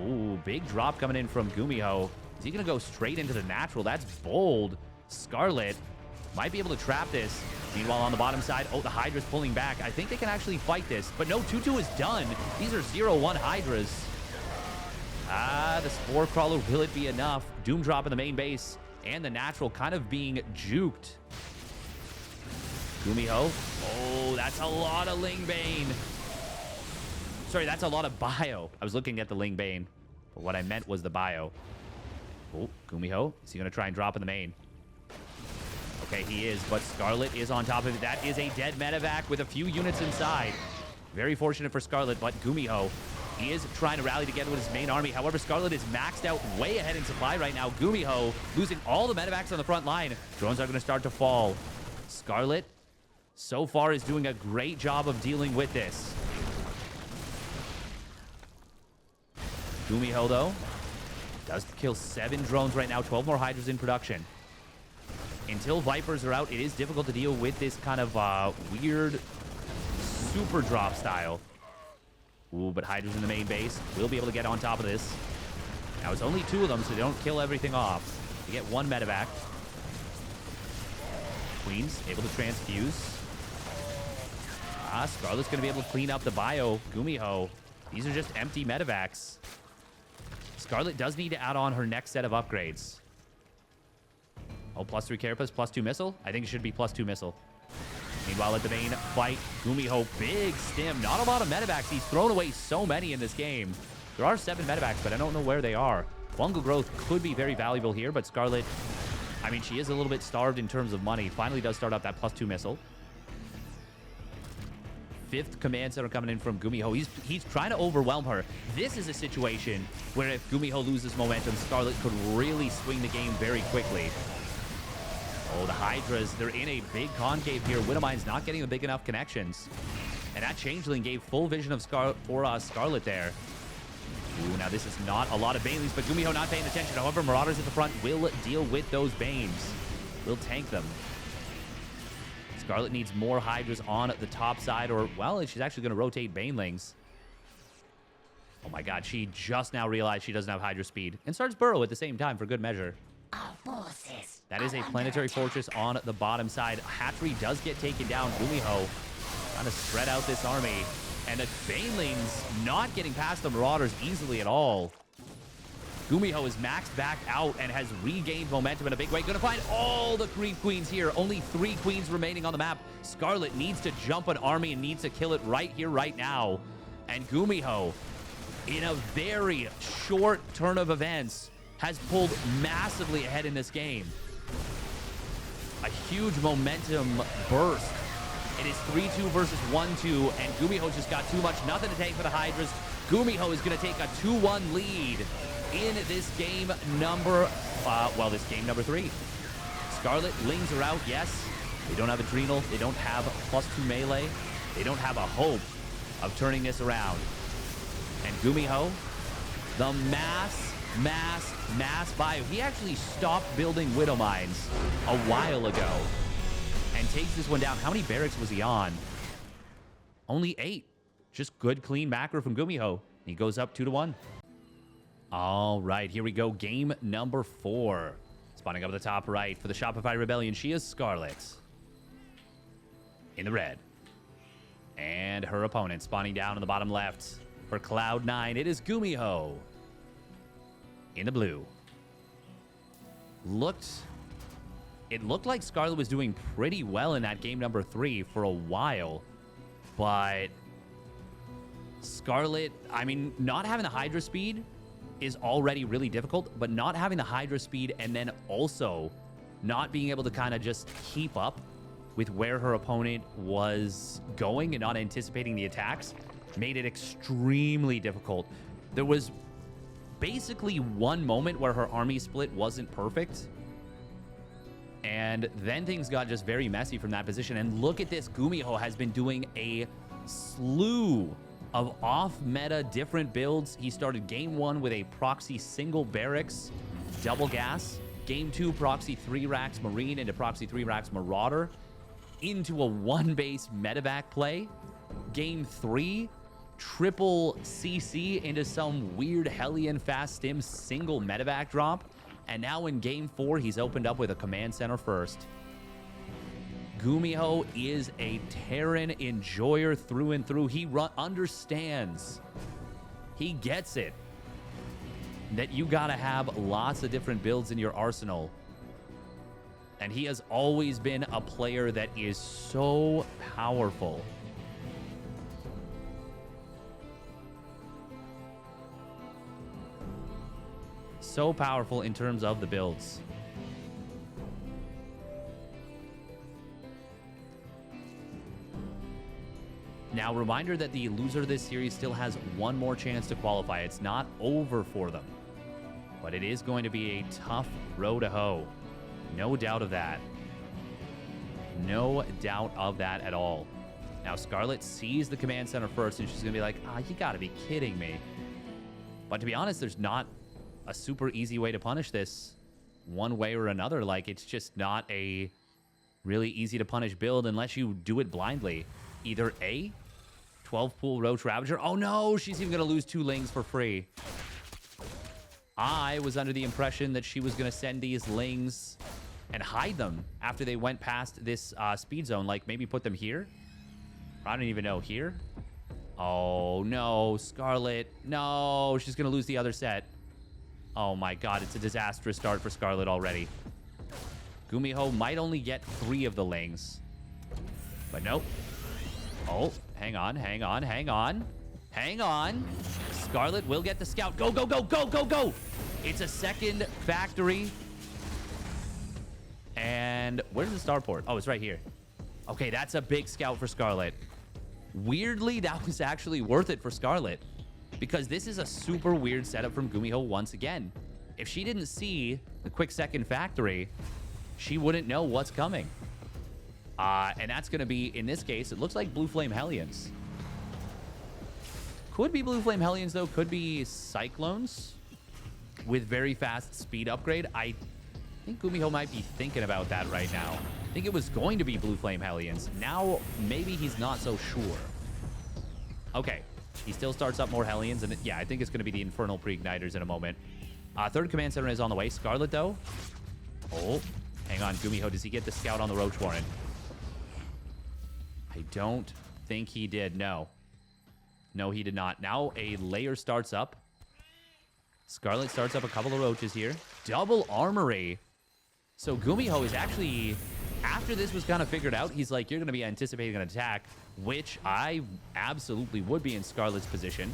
Ooh, big drop coming in from GuMiho. Is he going to go straight into the natural? That's bold. Scarlett might be able to trap this. Meanwhile, on the bottom side, oh, the Hydra's pulling back. I think they can actually fight this. But no, 2-2 is done. These are 0-1 Hydras. Ah, the Spore Crawler, will it be enough? Doom drop in the main base. And the natural kind of being juked. GuMiho. Oh, that's a lot of Lingbane. Sorry, that's a lot of bio. I was looking at the Lingbane, but what I meant was the bio. Oh, GuMiho. Is he going to try and drop in the main? Okay, he is, but Scarlett is on top of it. That is a dead medevac with a few units inside. Very fortunate for Scarlett, but GuMiho, he is trying to rally together with his main army. However, Scarlett is maxed out way ahead in supply right now. GuMiho losing all the medevacs on the front line. Drones are going to start to fall. Scarlett, so far, is doing a great job of dealing with this. GuMiho, though, does kill 7 drones right now. 12 more Hydras in production. Until Vipers are out, it is difficult to deal with this kind of weird super drop style. Ooh, but Hydras in the main base will be able to get on top of this. Now, it's only 2 of them, so they don't kill everything off. They get 1 medevac. Queen's able to transfuse. Scarlett's going to be able to clean up the bio. GuMiho, these are just empty medevacs. Scarlett does need to add on her next set of upgrades. Oh, +3 carapace, +2 missile? I think it should be +2 missile. Meanwhile, at the main fight, GuMiho, big stim. Not a lot of medevacs. He's thrown away so many in this game. There are 7 medevacs, but I don't know where they are. Fungal Growth could be very valuable here, but Scarlett, I mean, she is a little bit starved in terms of money. Finally does start up that +2 missile. 5th command center coming in from GuMiho. He's trying to overwhelm her. This is a situation where if GuMiho loses momentum, Scarlett could really swing the game very quickly. Oh, the Hydras, they're in a big concave here. Widowmine's not getting the big enough connections. And that Changeling gave full vision of Scarlett there. Ooh, now this is not a lot of Banelings, but GuMiho not paying attention. However, Marauders at the front will deal with those Banes. Will tank them. Scarlett needs more Hydras on the top side, or, well, she's actually going to rotate Banelings. Oh my god, she just now realized she doesn't have Hydra speed. And starts Burrow at the same time for good measure. That is a planetary fortress on the bottom side. Hatchery does get taken down. GuMiho trying to spread out this army. And the Banelings not getting past the Marauders easily at all. GuMiho is maxed back out and has regained momentum in a big way. Gonna find all the creep queens here. Only 3 queens remaining on the map. Scarlett needs to jump an army and needs to kill it right here, right now. And GuMiho, in a very short turn of events, has pulled massively ahead in this game. A huge momentum burst. It is 3-2 versus 1-2, and GuMiho just got too much. Nothing to take for the Hydras. GuMiho is going to take a 2-1 lead in this game number, this game number 3. Scarlett, Lings are out, yes. They don't have Adrenal. They don't have +2 melee. They don't have a hope of turning this around. And GuMiho, the mass bio. He actually stopped building Widow Mines a while ago and takes this one down. How many barracks was he on? Only 8. Just good, clean macro from GuMiho. He goes up 2-1. All right, here we go. Game number 4. Spawning up at the top right for the Shopify Rebellion. She is Scarlett in the red. And her opponent spawning down in the bottom left for Cloud9. It is GuMiho in the blue. It looked like Scarlett was doing pretty well in that game number 3 for a while, but Scarlett, I mean, not having the Hydra speed is already really difficult, but not having the Hydra speed and then also not being able to kind of just keep up with where her opponent was going and not anticipating the attacks made it extremely difficult. There was basically one moment where her army split wasn't perfect, and then things got just very messy from that position. And look at this. GuMiho has been doing a slew of off-meta different builds. He started game 1 with a proxy single barracks, double gas. Game 2, proxy 3 racks Marine into proxy 3 racks Marauder into a 1-base medevac play. Game 3, triple CC into some weird Hellion fast stim single medevac drop. And now in game 4, he's opened up with a command center first. GuMiho is a Terran enjoyer through and through. He understands. He gets it. That you gotta have lots of different builds in your arsenal. And he has always been a player that is so powerful. So powerful in terms of the builds. Now, reminder that the loser of this series still has one more chance to qualify. It's not over for them, but it is going to be a tough road to hoe. No doubt of that. No doubt of that at all. Now, Scarlett sees the command center first, and she's going to be like, you got to be kidding me. But to be honest, there's not a super easy way to punish this one way or another. Like, it's just not a really easy to punish build unless you do it blindly. Either A, 12 pool Roach Ravager. Oh no, she's even going to lose 2 Lings for free. I was under the impression that she was going to send these Lings and hide them after they went past this speed zone. Like, maybe put them here? I don't even know. Here? Oh no, Scarlett. No, she's going to lose the other set. Oh my god, it's a disastrous start for Scarlett already. GuMiho might only get 3 of the Lings. But nope. Oh, hang on, hang on, hang on. Hang on. Scarlett will get the scout. Go, go, go, go, go, go. It's a second factory. And where's the starport? Oh, it's right here. Okay, that's a big scout for Scarlett. Weirdly, that was actually worth it for Scarlett, because this is a super weird setup from GuMiho once again. If she didn't see the quick second factory, she wouldn't know what's coming. And that's going to be, in this case, it looks like Blue Flame Hellions. Could be Blue Flame Hellions, though. Could be Cyclones with very fast speed upgrade. I think GuMiho might be thinking about that right now. I think it was going to be Blue Flame Hellions. Now, maybe he's not so sure. Okay. He still starts up more Hellions. And yeah, I think it's going to be the Infernal Pre-Igniters in a moment. Third Command Center is on the way. Scarlett, though. Oh, hang on. GuMiho, does he get the scout on the Roach Warren? I don't think he did. No. No, he did not. Now a layer starts up. Scarlett starts up a couple of roaches here. Double armory. So GuMiho is actually, after this was kind of figured out, he's like, you're going to be anticipating an attack, which I absolutely would be in Scarlett's position.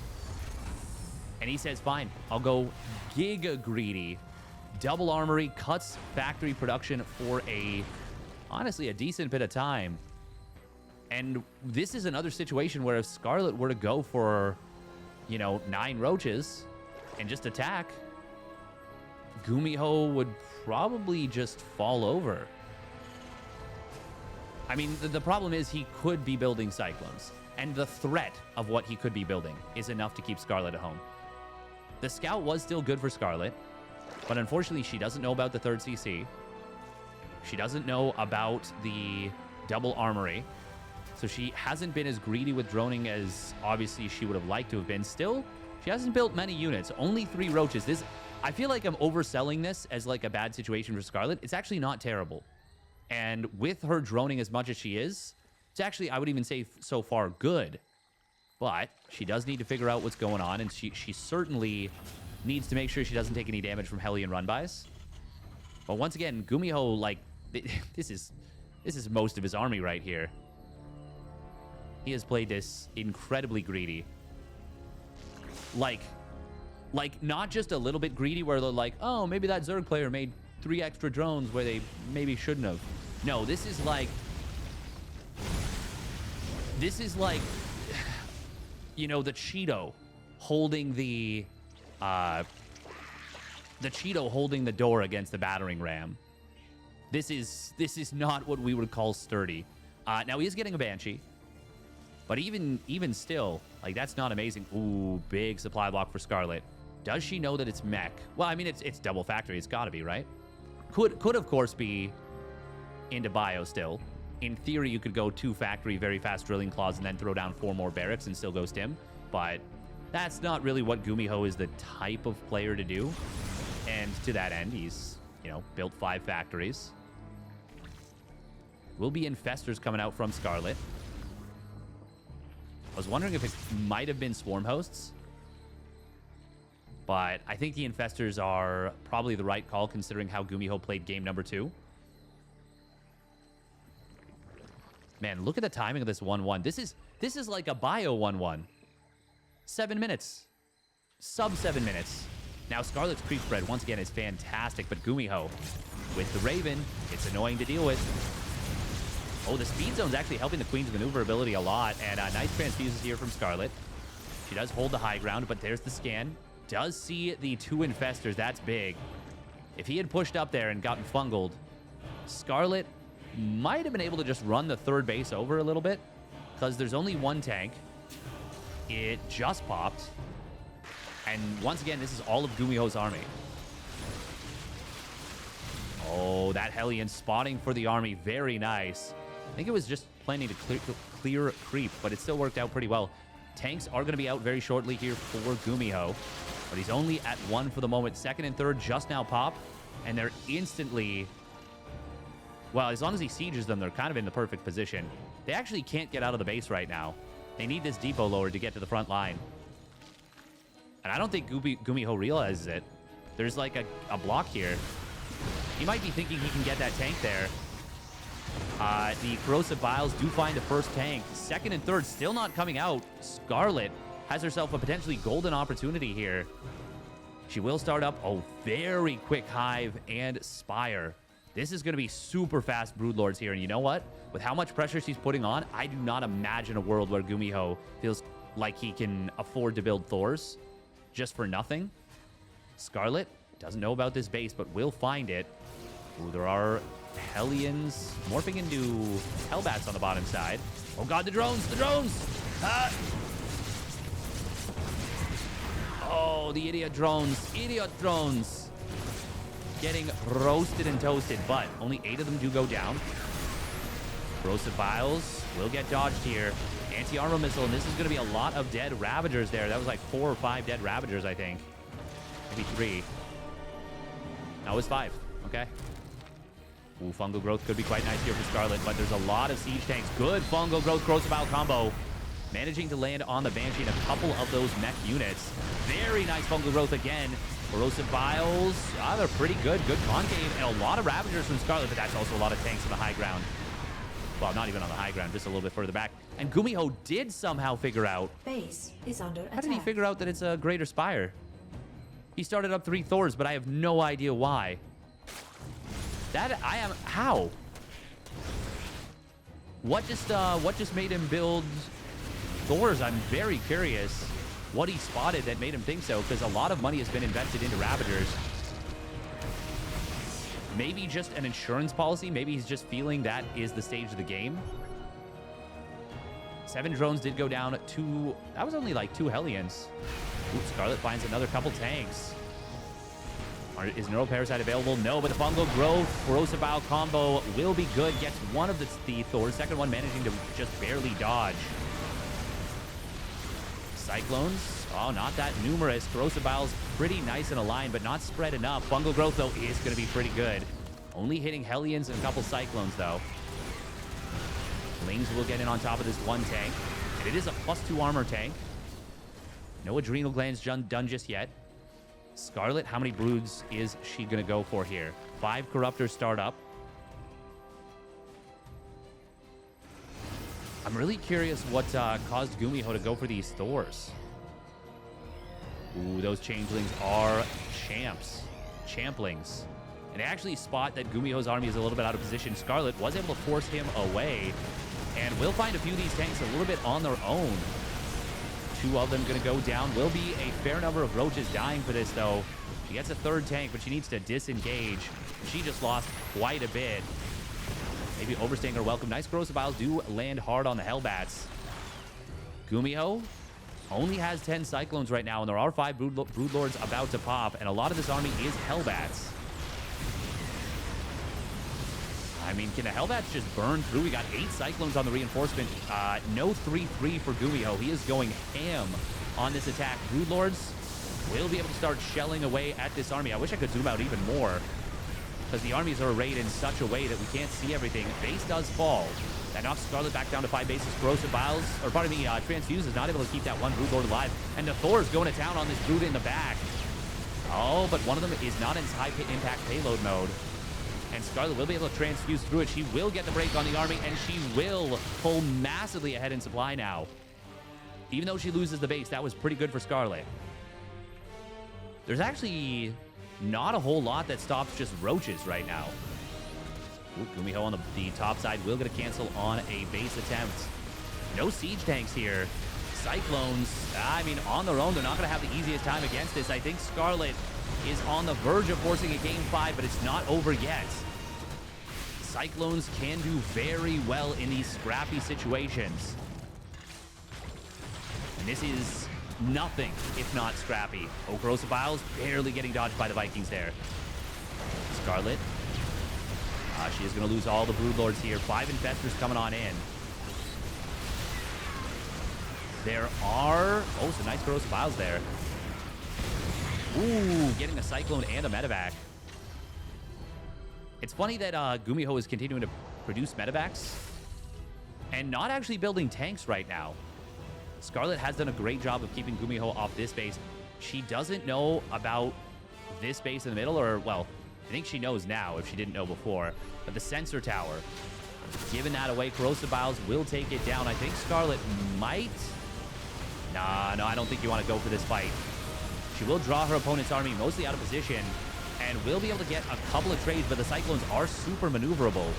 And he says, fine, I'll go giga greedy. Double armory cuts factory production for honestly, a decent bit of time. And this is another situation where if Scarlett were to go for, 9 roaches and just attack, GuMiho would probably just fall over. I mean, the problem is he could be building Cyclones, and the threat of what he could be building is enough to keep Scarlett at home. The scout was still good for Scarlett, but unfortunately she doesn't know about the third CC. She doesn't know about the double armory. So she hasn't been as greedy with droning as obviously she would have liked to have been. Still, she hasn't built many units. Only 3 roaches. I feel like I'm overselling this as like a bad situation for Scarlett. It's actually not terrible. And with her droning as much as she is, it's actually, I would even say so far, good. But she does need to figure out what's going on, and she certainly needs to make sure she doesn't take any damage from Hellion run-bys. But once again, GuMiho, like, this is most of his army right here. He has played this incredibly greedy. Like not just a little bit greedy where they're like, oh, maybe that Zerg player made 3 extra drones where they maybe shouldn't have. No, this is like, the Cheeto holding the Cheeto holding the door against the battering ram. This is not what we would call sturdy. Now he is getting a Banshee. But even still, like, that's not amazing. Ooh, big supply block for Scarlett. Does she know that it's mech? Well, I mean, it's double factory. It's got to be, right? Could of course be into bio still. In theory, you could go 2 factory, very fast drilling claws, and then throw down 4 more barracks and still go stim. But that's not really what GuMiho is the type of player to do. And to that end, he's, built 5 factories. Will be infestors coming out from Scarlett. I was wondering if it might have been swarm hosts, but I think the infestors are probably the right call considering how GuMiho played game number 2. Man, look at the timing of this 1-1. This is like a bio 1-1. 7 minutes. Sub 7 minutes. Now Scarlett's creep spread once again is fantastic, but GuMiho with the Raven, it's annoying to deal with. Oh, the speed zone's actually helping the Queen's maneuverability a lot, and nice transfuses here from Scarlett. She does hold the high ground, but there's the scan. Does see the 2 infestors. That's big. If he had pushed up there and gotten fungled, Scarlett might have been able to just run the 3rd base over a little bit, because there's only 1 tank. It just popped. And once again, this is all of GuMiho's army. Oh, that Hellion spotting for the army. Very nice. I think it was just planning to clear creep, but it still worked out pretty well. Tanks are going to be out very shortly here for GuMiho, but he's only at 1 for the moment. 2nd and 3rd just now pop, and they're instantly... Well, as long as he sieges them, they're kind of in the perfect position. They actually can't get out of the base right now. They need this depot lower to get to the front line. And I don't think GuMiho realizes it. There's like a block here. He might be thinking he can get that tank there. The Corrosive Vials do find the first tank. Second and third still not coming out. Scarlett has herself a potentially golden opportunity here. She will start up a very quick Hive and Spire. This is going to be super fast Broodlords here. And you know what? With how much pressure she's putting on, I do not imagine a world where GuMiho feels like he can afford to build Thors just for nothing. Scarlett doesn't know about this base, but will find it. Ooh, there are Hellions morphing into Hellbats on the bottom side. Oh god, the drones! The drones! Oh, the idiot drones. Idiot drones. Getting roasted and toasted, but only 8 of them do go down. Corrosive Vials will get dodged here. Anti-armor missile, and this is going to be a lot of dead Ravagers there. That was like 4 or 5 dead Ravagers, I think. Maybe 3. No, it was 5. Okay. Ooh, Fungal Growth could be quite nice here for Scarlett, but there's a lot of siege tanks. Good Fungal Growth Corrosive Vial combo. Managing to land on the Banshee and a couple of those mech units. Very nice Fungal Growth again. Corrosive Vials, they're pretty good. Good concave, and a lot of Ravagers from Scarlett, but that's also a lot of tanks on the high ground. Well, not even on the high ground, just a little bit further back. And GuMiho did somehow figure out... Base is under attack. How did he figure out that it's a Greater Spire? He started up 3 Thors, but I have no idea why. How? What just made him build Thors? I'm very curious what he spotted that made him think so, because a lot of money has been invested into Ravagers. Maybe just an insurance policy. Maybe he's just feeling that is the stage of the game. 7 drones did go down. 2... That was only like 2 Hellions. Ooh, Scarlett finds another couple tanks. Is Neuroparasite available? No, but the Fungal Growth Corrosive Vial combo will be good. Gets one of the Thors. Second one managing to just barely dodge. Cyclones. Oh, not that numerous. Corrosive Vials pretty nice in a line, but not spread enough. Fungal Growth, though, is going to be pretty good. Only hitting Hellions and a couple Cyclones, though. Lings will get in on top of this one tank. And it is a +2 armor tank. No Adrenal Glands done just yet. Scarlett, how many Broods is she going to go for here? 5 Corruptors start up. I'm really curious what caused GuMiho to go for these Thors. Ooh, those Changelings are champs. Champlings. And they actually spot that GuMiho's army is a little bit out of position. Scarlett was able to force him away. And we'll find a few of these tanks a little bit on their own. 2 of them going to go down. Will be a fair number of Roaches dying for this, though. She gets a 3rd tank, but she needs to disengage. She just lost quite a bit. Maybe overstaying her welcome. Nice Corrosive Vials do land hard on the Hellbats. GuMiho only has 10 Cyclones right now, and there are 5 Broodlords about to pop, and a lot of this army is Hellbats. I mean, can the Hellbats just burn through? We got 8 Cyclones on the reinforcement. No 3-3 for GuMiho. He is going ham on this attack. Broodlords will be able to start shelling away at this army. I wish I could zoom out even more, because the armies are arrayed in such a way that we can't see everything. Base does fall. That knocks Scarlett back down to 5 bases. Corrosive Vials, or pardon me, Transfuse is not able to keep that one Broodlord alive. And the Thor is going to town on this Brood in the back. Oh, but one of them is not in high impact payload mode. And Scarlett will be able to transfuse through it. She will get the break on the army, and she will pull massively ahead in supply now. Even though she loses the base, that was pretty good for Scarlett. There's actually not a whole lot that stops just Roaches right now. Ooh, GuMiho on the top side will get a cancel on a base attempt. No siege tanks here. Cyclones, I mean, on their own, they're not going to have the easiest time against this. I think Scarlett is on the verge of forcing a game 5, but it's not over yet. Cyclones can do very well in these scrappy situations. And this is nothing if not scrappy. Oh, Corrosive Vials barely getting dodged by the Vikings there. Scarlett. She is going to lose all the Broodlords here. 5 Infestors coming on in. There are... Oh, some nice Corrosive Vials there. Ooh, getting a Cyclone and a Medevac. It's funny that GuMiho is continuing to produce Medevacs and not actually building tanks right now. Scarlett has done a great job of keeping GuMiho off this base. She doesn't know about this base in the middle, or, well, I think she knows now if she didn't know before. But the sensor tower, giving that away. Corrosive Biles will take it down. I think Scarlett might... Nah, no, I don't think you want to go for this fight. She will draw her opponent's army mostly out of position and will be able to get a couple of trades, but the Cyclones are super maneuverable.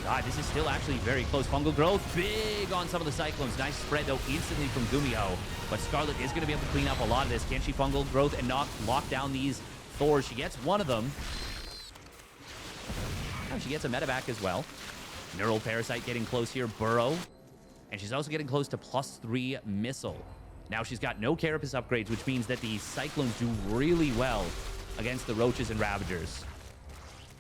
God, this is still actually very close. Fungal Growth, big on some of the Cyclones. Nice spread, though, instantly from GuMiho. But Scarlett is going to be able to clean up a lot of this. Can she Fungal Growth and lock down these Thors? She gets one of them. Oh, she gets a medevac as well. Neural Parasite getting close here. Burrow. And she's also getting close to +3 missile. Now she's got no Carapace upgrades, which means that the Cyclones do really well against the Roaches and Ravagers,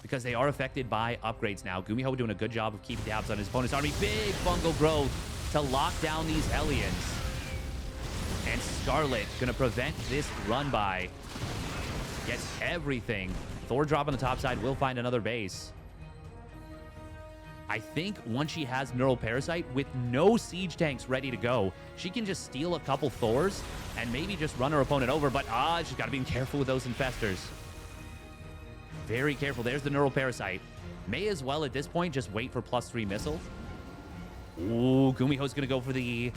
because they are affected by upgrades now. GuMiho doing a good job of keeping tabs on his opponent's army. Big Fungal Growth to lock down these Hellions. And Scarlett going to prevent this run by. Gets everything. Thor drop on the top side will find another base. I think once she has Neural Parasite, with no siege tanks ready to go, she can just steal a couple Thors and maybe just run her opponent over. But she's got to be careful with those Infestors. Very careful. There's the Neural Parasite. May as well, at this point, just wait for +3 missile. Ooh, GuMiho's going to go for the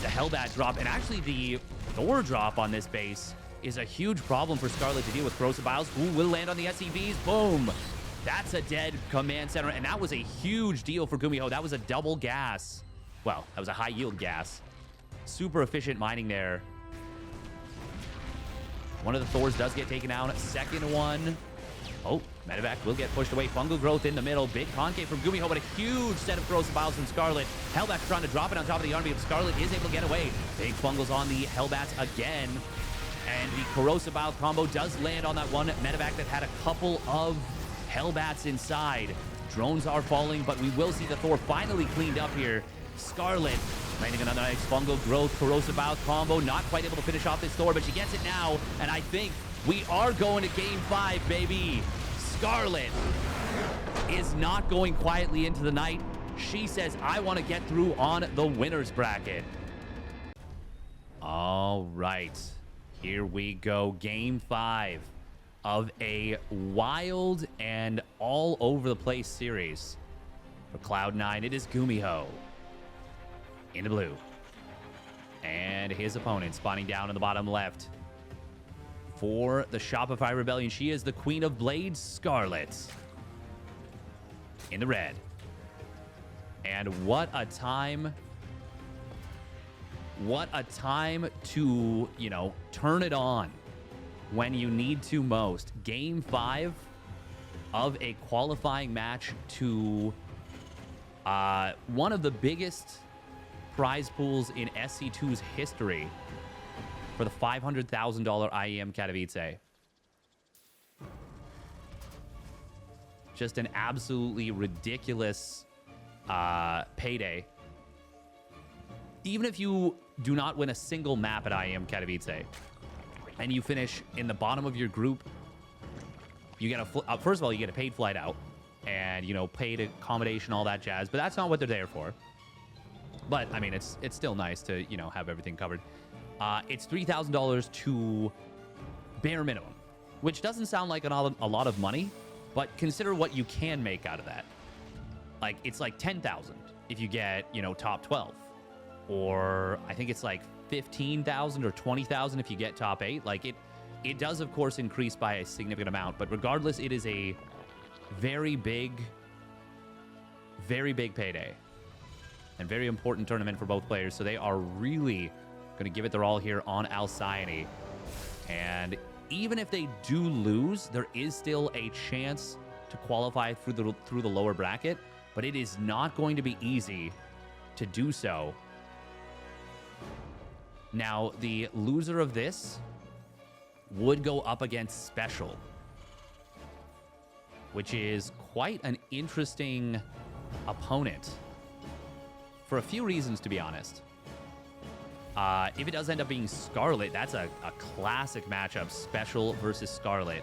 Hellbat drop. And actually, the Thor drop on this base is a huge problem for Scarlett to deal with. Corrosive Biles, who will land on the SCVs. Boom. That's a dead command center. And that was a huge deal for GuMiho. That was a double gas. Well, that was a high-yield gas. Super efficient mining there. One of the Thors does get taken out. Second one. Oh, medevac will get pushed away. Fungal Growth in the middle. Big concave from GuMiho, but a huge set of Corrosive Biles from Scarlett. Hellbat's trying to drop it on top of the army, but Scarlett is able to get away. Big Fungals on the Hellbats again. And the Corrosive Bile combo does land on that one medevac that had a couple of Hellbats inside. Drones are falling, but we will see the Thor finally cleaned up here. Scarlett landing another nice Fungal Growth, Corrosive Bile combo. Not quite able to finish off this Thor, but she gets it now. And I think we are going to Game 5, baby. Scarlett is not going quietly into the night. She says, I want to get through on the winner's bracket. All right. Here we go. Game 5 of a wild and all over the place series. For Cloud9, it is GuMiho in the blue. And his opponent spawning down in the bottom left. For the Shopify Rebellion, she is the Queen of Blades, Scarlett. In the red. And what a time. What a time to, you know, turn it on when you need to most. Game 5 of a qualifying match to one of the biggest prize pools in SC2's history for the $500,000 IEM Katowice. Just an absolutely ridiculous payday. Even if you do not win a single map at IEM Katowice and you finish in the bottom of your group, you get a first of all, you get a paid flight out and, you know, paid accommodation, all that jazz. But that's not what they're there for. But I mean, it's still nice to, you know, have everything covered. It's $3,000 to bare minimum, which doesn't sound like a lot of money, but consider what you can make out of that. Like, it's like 10,000 if you get, you know, top 12, or I think it's like 15,000 or 20,000 if you get top 8. Like, it does of course increase by a significant amount, but regardless, it is a very big payday and very important tournament for both players. So they are really going to give it their all here on Alcyone. And even if they do lose, there is still a chance to qualify through the lower bracket, but it is not going to be easy to do so. Now, the loser of this would go up against Special, which is quite an interesting opponent for a few reasons, to be honest. If it does end up being Scarlett, that's a classic matchup, Special versus Scarlett.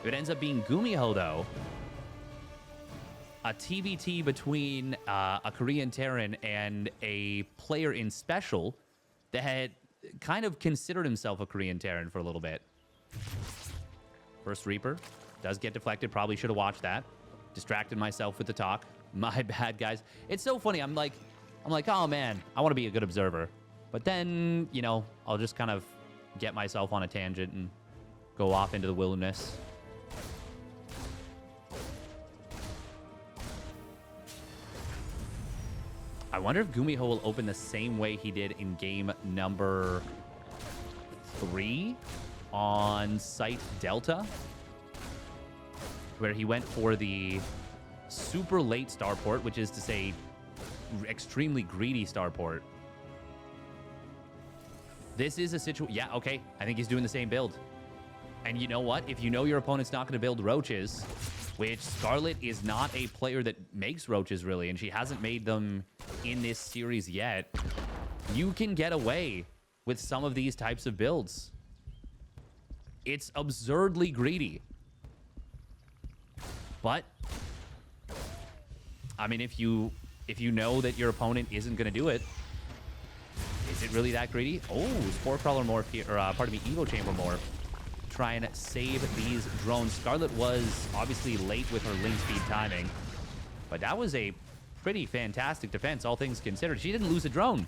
If it ends up being GuMiho, though, a TVT between a Korean Terran and a player in Special that had kind of considered himself a Korean Terran for a little bit. First Reaper does get deflected. Probably should have watched that. Distracted myself with the talk. My bad, guys. It's so funny. I'm like, oh man, I want to be a good observer. But then, you know, I'll just kind of get myself on a tangent and go off into the wilderness. I wonder if GuMiho will open the same way he did in game number 3 on Site Delta, where he went for the super late starport, which is to say extremely greedy starport. This is a situation. Yeah, okay. I think he's doing the same build. And you know what? If you know your opponent's not going to build roaches, which Scarlett is not a player that makes roaches really, and she hasn't made them in this series yet, you can get away with some of these types of builds. It's absurdly greedy. But I mean, if you know that your opponent isn't going to do it, is it really that greedy? Oh, Spore Crawler morph here, or pardon me, Evo Chamber morph. Try and save these drones. Scarlett was obviously late with her link speed timing, but that was a pretty fantastic defense, all things considered. She didn't lose a drone.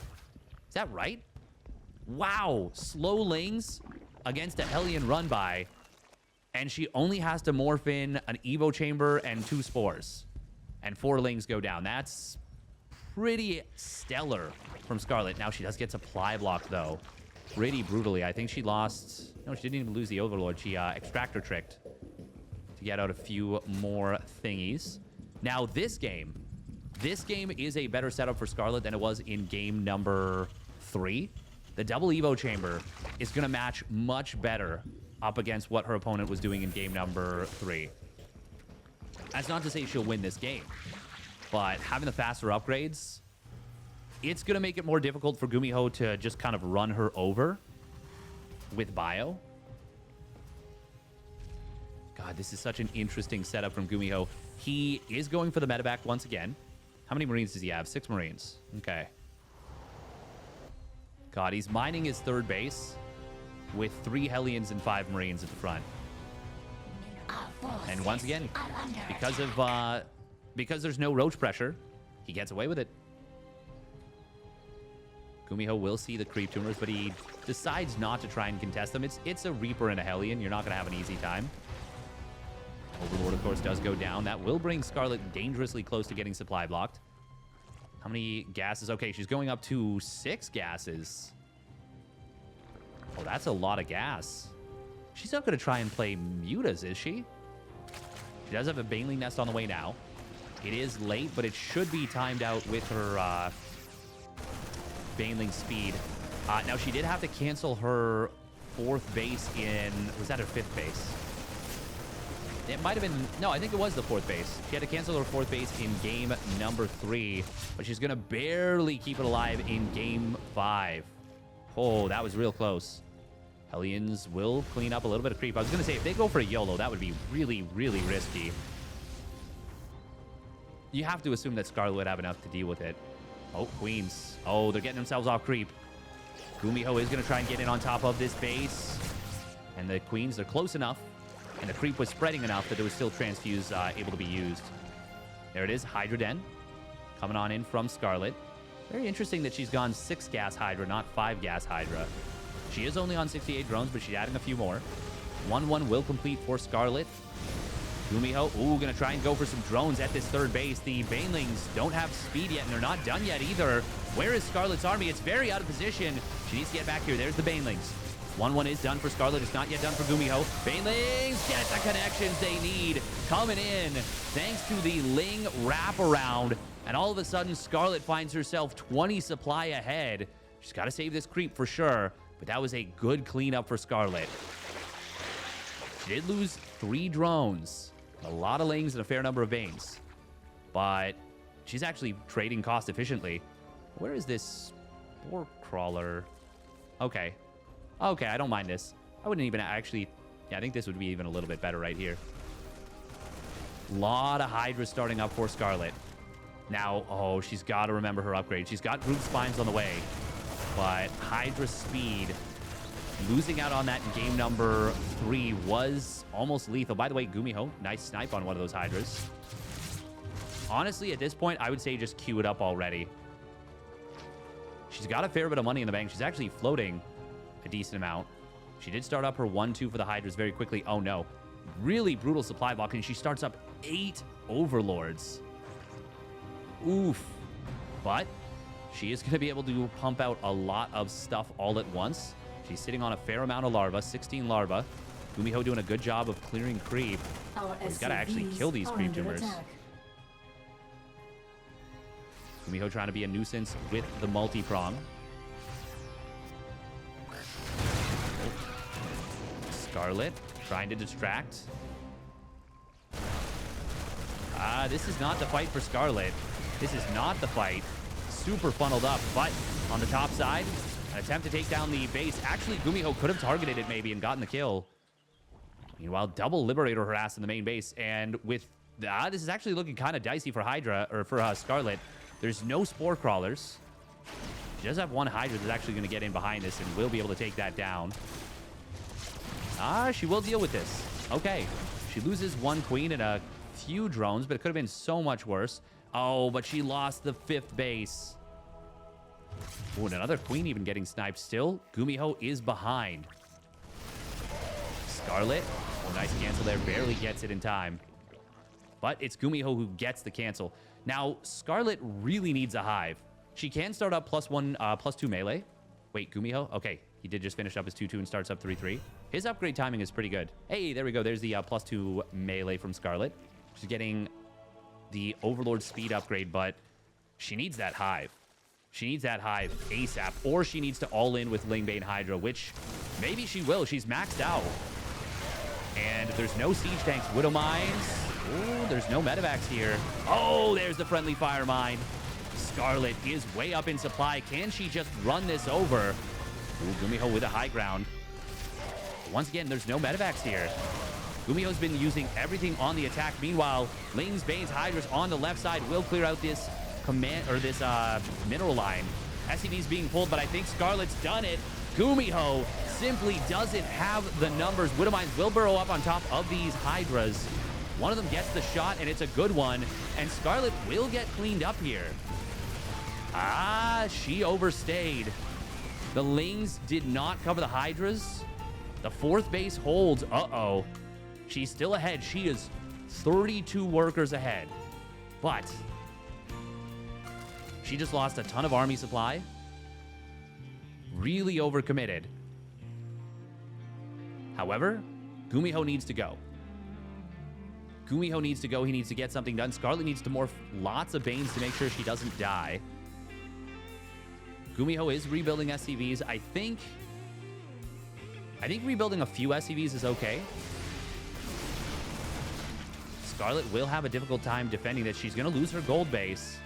Is that right? Wow, slow lings against a Hellion run by, and she only has to morph in an Evo Chamber and 2 spores, and 4 lings go down. That's pretty stellar from Scarlett. Now she does get supply blocked though, pretty brutally. I think she lost. No, she didn't even lose the Overlord. She extractor tricked to get out a few more thingies. Now this game is a better setup for Scarlett than it was in game number 3. The double Evo Chamber is going to match much better up against what her opponent was doing in game number 3. That's not to say she'll win this game, but having the faster upgrades, it's going to make it more difficult for GuMiho to just kind of run her over with bio. God, this is such an interesting setup from GuMiho. He is going for the medevac once again. How many Marines does he have? 6 Marines. Okay. God, he's mining his third base with 3 Hellions and 5 Marines at the front. And once again, because there's no roach pressure, he gets away with it. GuMiho will see the creep tumors, but he decides not to try and contest them. It's a Reaper and a Hellion. You're not going to have an easy time. Overlord, of course, does go down. That will bring Scarlett dangerously close to getting supply blocked. How many gases? Okay, she's going up to 6 gases. Oh, that's a lot of gas. She's not going to try and play Mutas, is she? She does have a Baneling Nest on the way now. It is late, but it should be timed out with her Baneling speed. Now, she did have to cancel her 4th base in... Was that her 5th base? It might have been... No, I think it was the 4th base. She had to cancel her 4th base in game number 3, but she's going to barely keep it alive in game 5. Oh, that was real close. Hellions will clean up a little bit of creep. I was going to say, if they go for a YOLO, that would be really, really risky. You have to assume that Scarlett would have enough to deal with it. Oh, Queens. Oh, they're getting themselves off creep. GuMiho is going to try and get in on top of this base. And the Queens, they're close enough. And the creep was spreading enough that there was still transfuse able to be used. There it is, Hydra Den. Coming on in from Scarlett. Very interesting that she's gone 6 gas Hydra, not 5 gas Hydra. She is only on 68 drones, but she's adding a few more. 1-1 will complete for Scarlett. GuMiho, ooh, gonna try and go for some drones at this 3rd base. The Banelings don't have speed yet, and they're not done yet either. Where is Scarlett's army? It's very out of position. She needs to get back here. There's the Banelings. 1-1 is done for Scarlett. It's not yet done for GuMiho. Banelings get the connections they need. Coming in, thanks to the Ling wraparound. And all of a sudden, Scarlett finds herself 20 supply ahead. She's got to save this creep for sure. But that was a good cleanup for Scarlett. She did lose 3 drones, a lot of Lings, and a fair number of Banes. But she's actually trading cost efficiently. Where is this Spore Crawler? Okay. Okay, I don't mind this. I wouldn't even actually... Yeah, I think this would be even a little bit better right here. Lot of Hydra starting up for Scarlett. Now, oh, she's got to remember her upgrade. She's got Group Spines on the way. But Hydra speed, losing out on that in game number 3 was almost lethal. By the way, GuMiho, nice snipe on one of those Hydras. Honestly, at this point, I would say just queue it up already. She's got a fair bit of money in the bank. She's actually floating a decent amount. She did start up her 1-2 for the Hydras very quickly. Oh, no. Really brutal supply block, and she starts up 8 Overlords. Oof. But she is going to be able to pump out a lot of stuff all at once. She's sitting on a fair amount of larvae, 16 larvae. GuMiho doing a good job of clearing creep. He's got to actually kill these creep tumors. GuMiho trying to be a nuisance with the multi-prong. Scarlett trying to distract. This is not the fight for Scarlett. This is not the fight. Super funneled up, but on the top side, an attempt to take down the base. Actually, GuMiho could have targeted it maybe and gotten the kill. Meanwhile, double Liberator harass in the main base. And with... this is actually looking kind of dicey for Hydra, or for Scarlett. There's no Spore Crawlers. She does have one Hydra that's actually going to get in behind this and will be able to take that down. She will deal with this. Okay. She loses one Queen and a few drones, but it could have been so much worse. Oh, but she lost the 5th base. Oh, and another Queen even getting sniped still. GuMiho is behind. Scarlett. Oh, nice cancel there. Barely gets it in time. But it's GuMiho who gets the cancel. Now, Scarlett really needs a Hive. She can start up +2 melee. Wait, GuMiho? Okay, he did just finish up his 2-2 and starts up 3-3. His upgrade timing is pretty good. Hey, there we go. There's the +2 melee from Scarlett. She's getting the Overlord speed upgrade, but she needs that Hive. She needs that Hive ASAP, or she needs to all in with Lingbane Hydra, which maybe she will. She's maxed out. And there's no siege tanks. Widow Mines. Ooh, there's no medevacs here. Oh, there's the friendly fire mine. Scarlett is way up in supply. Can she just run this over? Ooh, GuMiho with a high ground. Once again, there's no medevacs here. GuMiho's been using everything on the attack. Meanwhile, Ling's Bane's Hydras on the left side will clear out this this mineral line. SCV's being pulled, but I think Scarlett's done it. GuMiho simply doesn't have the numbers. Widow Mines will burrow up on top of these Hydras. One of them gets the shot, and it's a good one. And Scarlett will get cleaned up here. She overstayed. The Lings did not cover the Hydras. The 4th base holds. Uh-oh. She's still ahead. She is 32 workers ahead. But she just lost a ton of army supply. Really overcommitted. However, GuMiho needs to go. GuMiho needs to go. He needs to get something done. Scarlett needs to morph lots of Banes to make sure she doesn't die. GuMiho is rebuilding SCVs. I think rebuilding a few SCVs is okay. Scarlett will have a difficult time defending this. She's going to lose her gold base.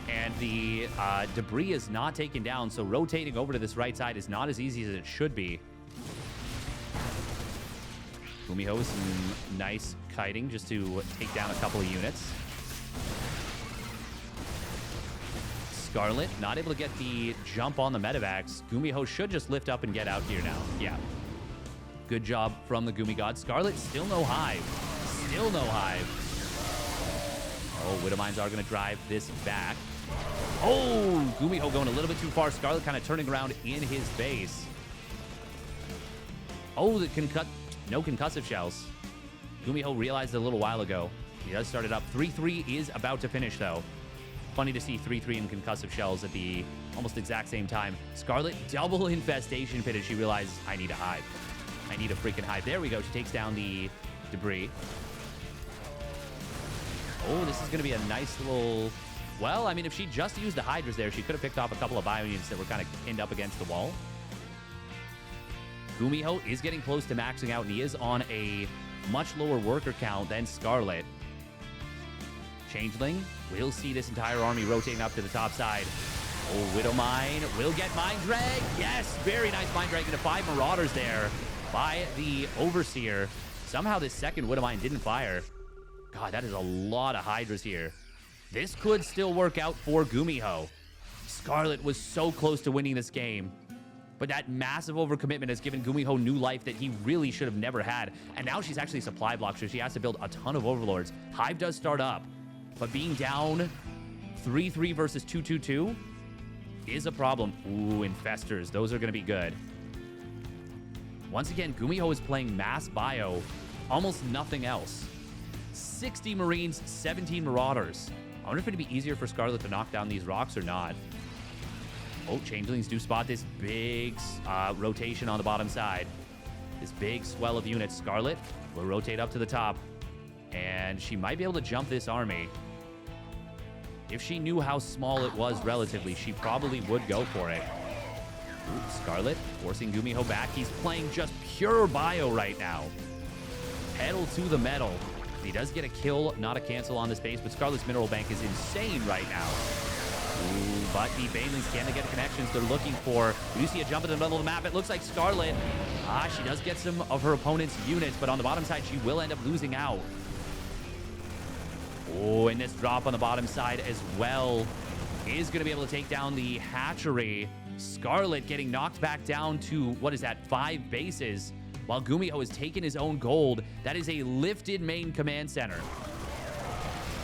And the debris is not taken down, so rotating over to this right side is not as easy as it should be. GuMiho with some nice kiting just to take down a couple of units. Scarlett not able to get the jump on the medevacs. GuMiho should just lift up and get out here now. Yeah. Good job from the GuMiGod. Scarlett still no Hive. Still no Hive. Oh, Widow Mines are going to drive this back. Oh, GuMiho going a little bit too far. Scarlett kind of turning around in his base. Oh, no concussive shells. GuMiho realized it a little while ago. He does start it up. 3-3 is about to finish, though. Funny to see 3-3 and concussive shells at the almost exact same time. Scarlett double infestation pit as she realizes, I need a Hive. I need a freaking Hive. There we go. She takes down the debris. Oh, this is going to be a nice little... Well, I mean, if she just used the Hydras there, she could have picked off a couple of bio units that were kind of pinned up against the wall. GuMiho is getting close to maxing out, and he is on a much lower worker count than Scarlett. Changeling will see this entire army rotating up to the top side. Oh, Widow Mine will get Mind Drag. Yes, very nice Mind Drag into 5 Marauders there by the Overseer. Somehow this second Widow Mine didn't fire. God, that is a lot of Hydras here. This could still work out for GuMiho. Scarlett was so close to winning this game. But that massive overcommitment has given GuMiho new life that he really should have never had. And now she's actually supply blocked, so she has to build a ton of Overlords. Hive does start up. But being down 3-3 versus 2-2-2 is a problem. Ooh, Infestors. Those are going to be good. Once again, GuMiho is playing mass bio, almost nothing else. 60 Marines, 17 Marauders. I wonder if it'd be easier for Scarlett to knock down these rocks or not. Oh, Changelings do spot this big rotation on the bottom side. This big swell of units. Scarlett will rotate up to the top, and she might be able to jump this army. If she knew how small it was relatively, she probably would go for it. Ooh, Scarlett forcing GuMiho back. He's playing just pure bio right now. Pedal to the metal. He does get a kill, not a cancel on this base, but Scarlett's mineral bank is insane right now. Ooh, but the Banelings can get connections they're looking for. We do see a jump in the middle of the map. It looks like Scarlett, she does get some of her opponent's units, but on the bottom side, she will end up losing out. Oh, and this drop on the bottom side as well is going to be able to take down the hatchery. Scarlett getting knocked back down to, what is that, 5 bases, while GuMiho has taken his own gold. That is a lifted main command center.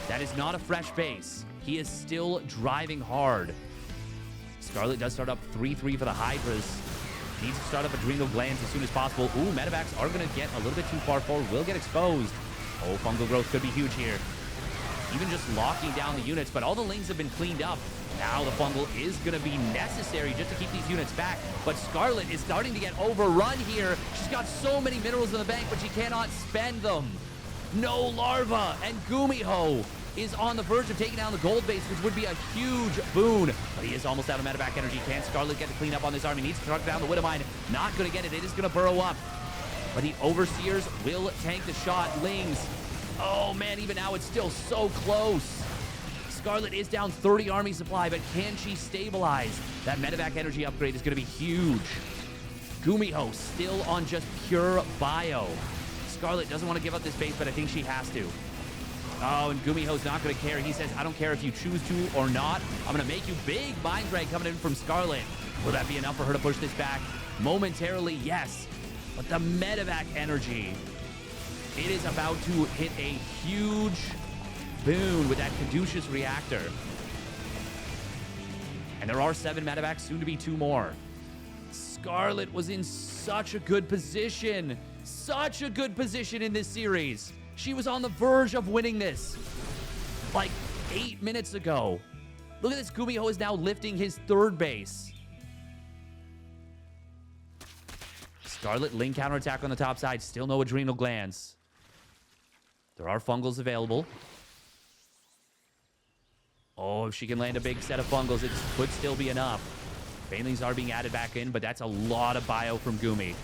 That is not a fresh base. He is still driving hard. Scarlett does start up 3-3 for the Hydras. Needs to start up Adrenal Glands as soon as possible. Ooh, Medevacs are going to get a little bit too far forward. Will get exposed. Oh, fungal growth could be huge here. Even just locking down the units, but all the lings have been cleaned up. Now the fungal is going to be necessary just to keep these units back, but Scarlett is starting to get overrun here. She's got so many minerals in the bank, but she cannot spend them. No larva, and GuMiho is on the verge of taking down the gold base, which would be a huge boon. But he is almost out of medevac energy. Can Scarlett get to clean up on this army? Needs to truck down the Widowmine. Not going to get it. It is going to burrow up. But the Overseers will tank the shot. Lings. Oh, man, even now it's still so close. Scarlett is down 30 army supply, but can she stabilize? That medevac energy upgrade is going to be huge. GuMiho still on just pure bio. Scarlett doesn't want to give up this base, but I think she has to. Oh, and GuMiho's not going to care. He says, I don't care if you choose to or not. I'm going to make you big. Mind Drag coming in from Scarlett. Will that be enough for her to push this back? Momentarily, yes. But the medevac energy, it is about to hit a huge boon with that caduceus reactor. And there are 7 medevacs, soon to be 2 more. Scarlett was in such a good position. Such a good position in this series. She was on the verge of winning this like 8 minutes ago. Look at this. GuMiho is now lifting his 3rd base. Scarlett Ling counterattack on the top side. Still no adrenal glands. There are fungals available. Oh, if she can land a big set of fungals, it could still be enough. Banelings are being added back in, but that's a lot of bio from Gumi.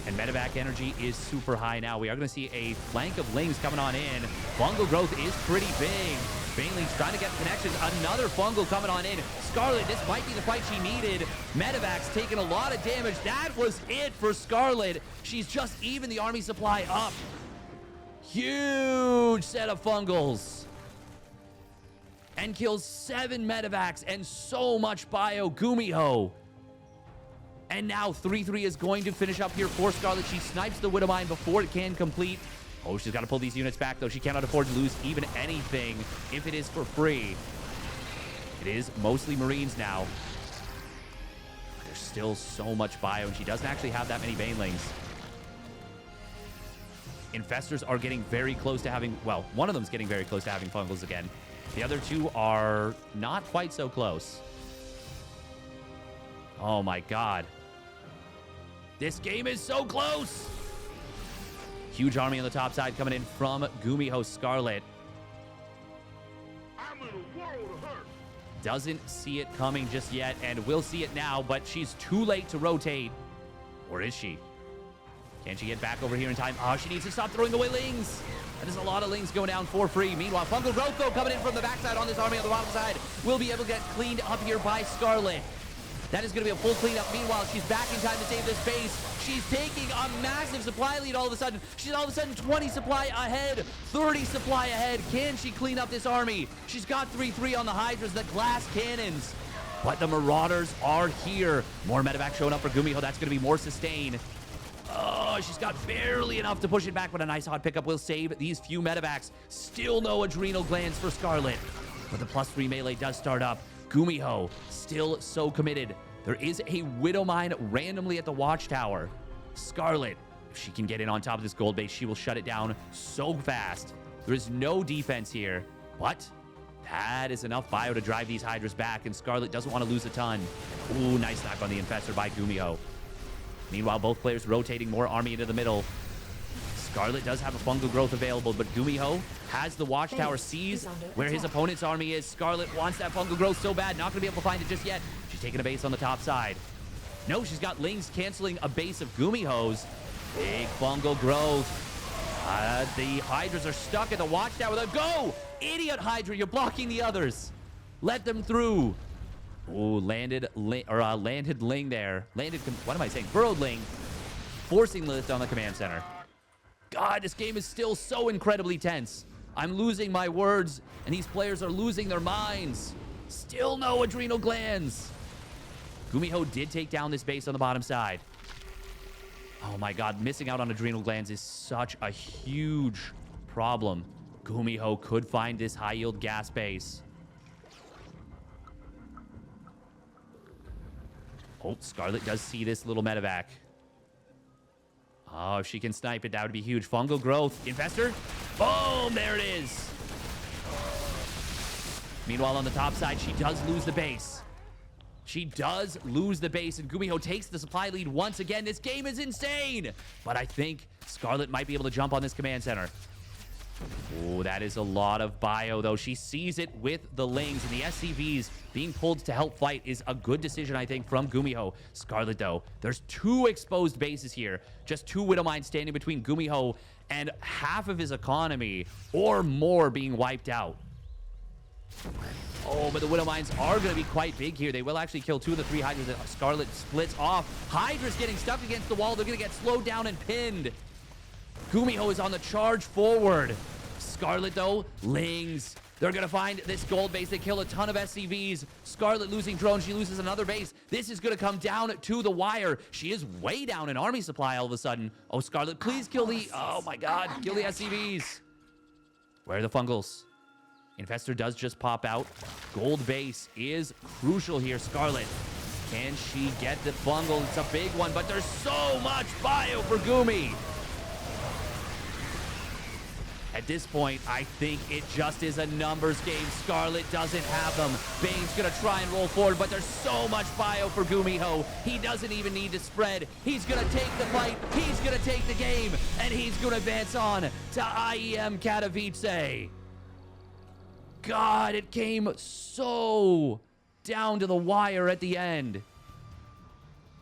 And medevac energy is super high now. We are going to see a flank of Lings coming on in. Fungal growth is pretty big. Banelings trying to get connections. Another fungal coming on in. Scarlett, this might be the fight she needed. Medevac's taking a lot of damage. That was it for Scarlett. She's just even the army supply up. Huge set of fungals. And kills 7 medevacs and so much bio. GuMiho. And now 3-3 is going to finish up here for Scarlett. She snipes the Widowmine before it can complete. Oh, she's got to pull these units back, though. She cannot afford to lose even anything if it is for free. It is mostly Marines now. There's still so much bio, and she doesn't actually have that many Banelings. Infestors are getting very close to having... Well, one of them's getting very close to having fungals again. The other 2 are not quite so close. Oh, my God. This game is so close. Huge army on the top side coming in from GuMiho Scarlett. I'm in a world of hurt. Doesn't see it coming just yet, and will see it now, but she's too late to rotate. Or is she? Can she get back over here in time? Oh, she needs to stop throwing away Lings. That is a lot of Lings going down for free. Meanwhile, fungal growth, though, coming in from the backside on this army on the bottom side. Will be able to get cleaned up here by Scarlett. That is going to be a full cleanup. Meanwhile, she's back in time to save this base. She's taking a massive supply lead all of a sudden. She's all of a sudden 20 supply ahead, 30 supply ahead. Can she clean up this army? She's got 3-3 on the Hydras, the glass cannons. But the Marauders are here. More medevac showing up for GuMiho. That's going to be more sustain. Oh, Oh, she's got barely enough to push it back, but a nice hot pickup will save these few medevacs. Still no adrenal glands for Scarlett. But the +3 melee does start up. GuMiho still so committed. There is a Widow Mine randomly at the watchtower. Scarlett, if she can get in on top of this gold base, she will shut it down so fast. There is no defense here, but that is enough bio to drive these Hydras back, and Scarlett doesn't want to lose a ton. Ooh, nice knock on the Infestor by GuMiho. Meanwhile, both players rotating more army into the middle. Scarlett does have a fungal growth available, but GuMiho has the watchtower, sees where his opponent's army is. Scarlett wants that fungal growth so bad, not going to be able to find it just yet. She's taking a base on the top side. No, she's got Lings canceling a base of GuMiho's. Big fungal growth. The Hydras are stuck at the watchtower. Go! Idiot Hydra, you're blocking the others. Let them through. Ooh, landed Ling there. What am I saying? Burrowed Ling, forcing the lift on the command center. God, this game is still so incredibly tense. I'm losing my words, and these players are losing their minds. Still no adrenal glands. GuMiho did take down this base on the bottom side. Oh my God, missing out on adrenal glands is such a huge problem. GuMiho could find this high-yield gas base. Oh, Scarlett does see this little medevac. Oh, if she can snipe it, that would be huge. Fungal growth. Infestor. Boom! There it is. Meanwhile, on the top side, she does lose the base. She does lose the base, and GuMiho takes the supply lead once again. This game is insane. But I think Scarlett might be able to jump on this command center. Oh, that is a lot of bio, though. She sees it with the Lings, and the SCVs being pulled to help fight is a good decision, I think, from GuMiho. Scarlett, though, there's 2 exposed bases here. Just 2 Widow Mines standing between GuMiho and half of his economy or more being wiped out. Oh, but the Widow Mines are going to be quite big here. They will actually kill 2 of the 3 Hydras that Scarlett splits off. Hydra's getting stuck against the wall. They're going to get slowed down and pinned. GuMiho is on the charge forward. Scarlett, though, Lings. They're going to find this gold base. They kill a ton of SCVs. Scarlett losing drones. She loses another base. This is going to come down to the wire. She is way down in army supply all of a sudden. Oh, Scarlett, please kill the... Oh, my God. Kill the SCVs. Where are the fungals? Infestor does just pop out. Gold base is crucial here. Scarlett, can she get the fungal? It's a big one, but there's so much bio for Gumi. At this point, I think it just is a numbers game. Scarlett doesn't have them. Bane's going to try and roll forward, but there's so much bio for GuMiho. He doesn't even need to spread. He's going to take the fight. He's going to take the game, and he's going to advance on to IEM Katowice. God, it came so down to the wire at the end.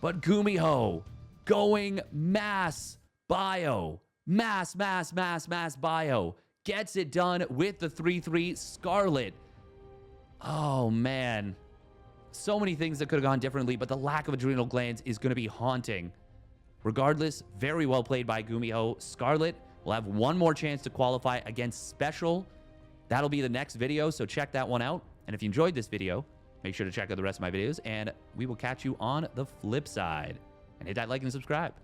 But GuMiho going mass bio. Mass bio. Gets it done with the 3-3 Scarlett. Oh, man. So many things that could have gone differently, but the lack of adrenal glands is going to be haunting. Regardless, very well played by GuMiho. Scarlett will have one more chance to qualify against Special. That'll be the next video, so check that one out. And if you enjoyed this video, make sure to check out the rest of my videos, and we will catch you on the flip side. And hit that like and subscribe.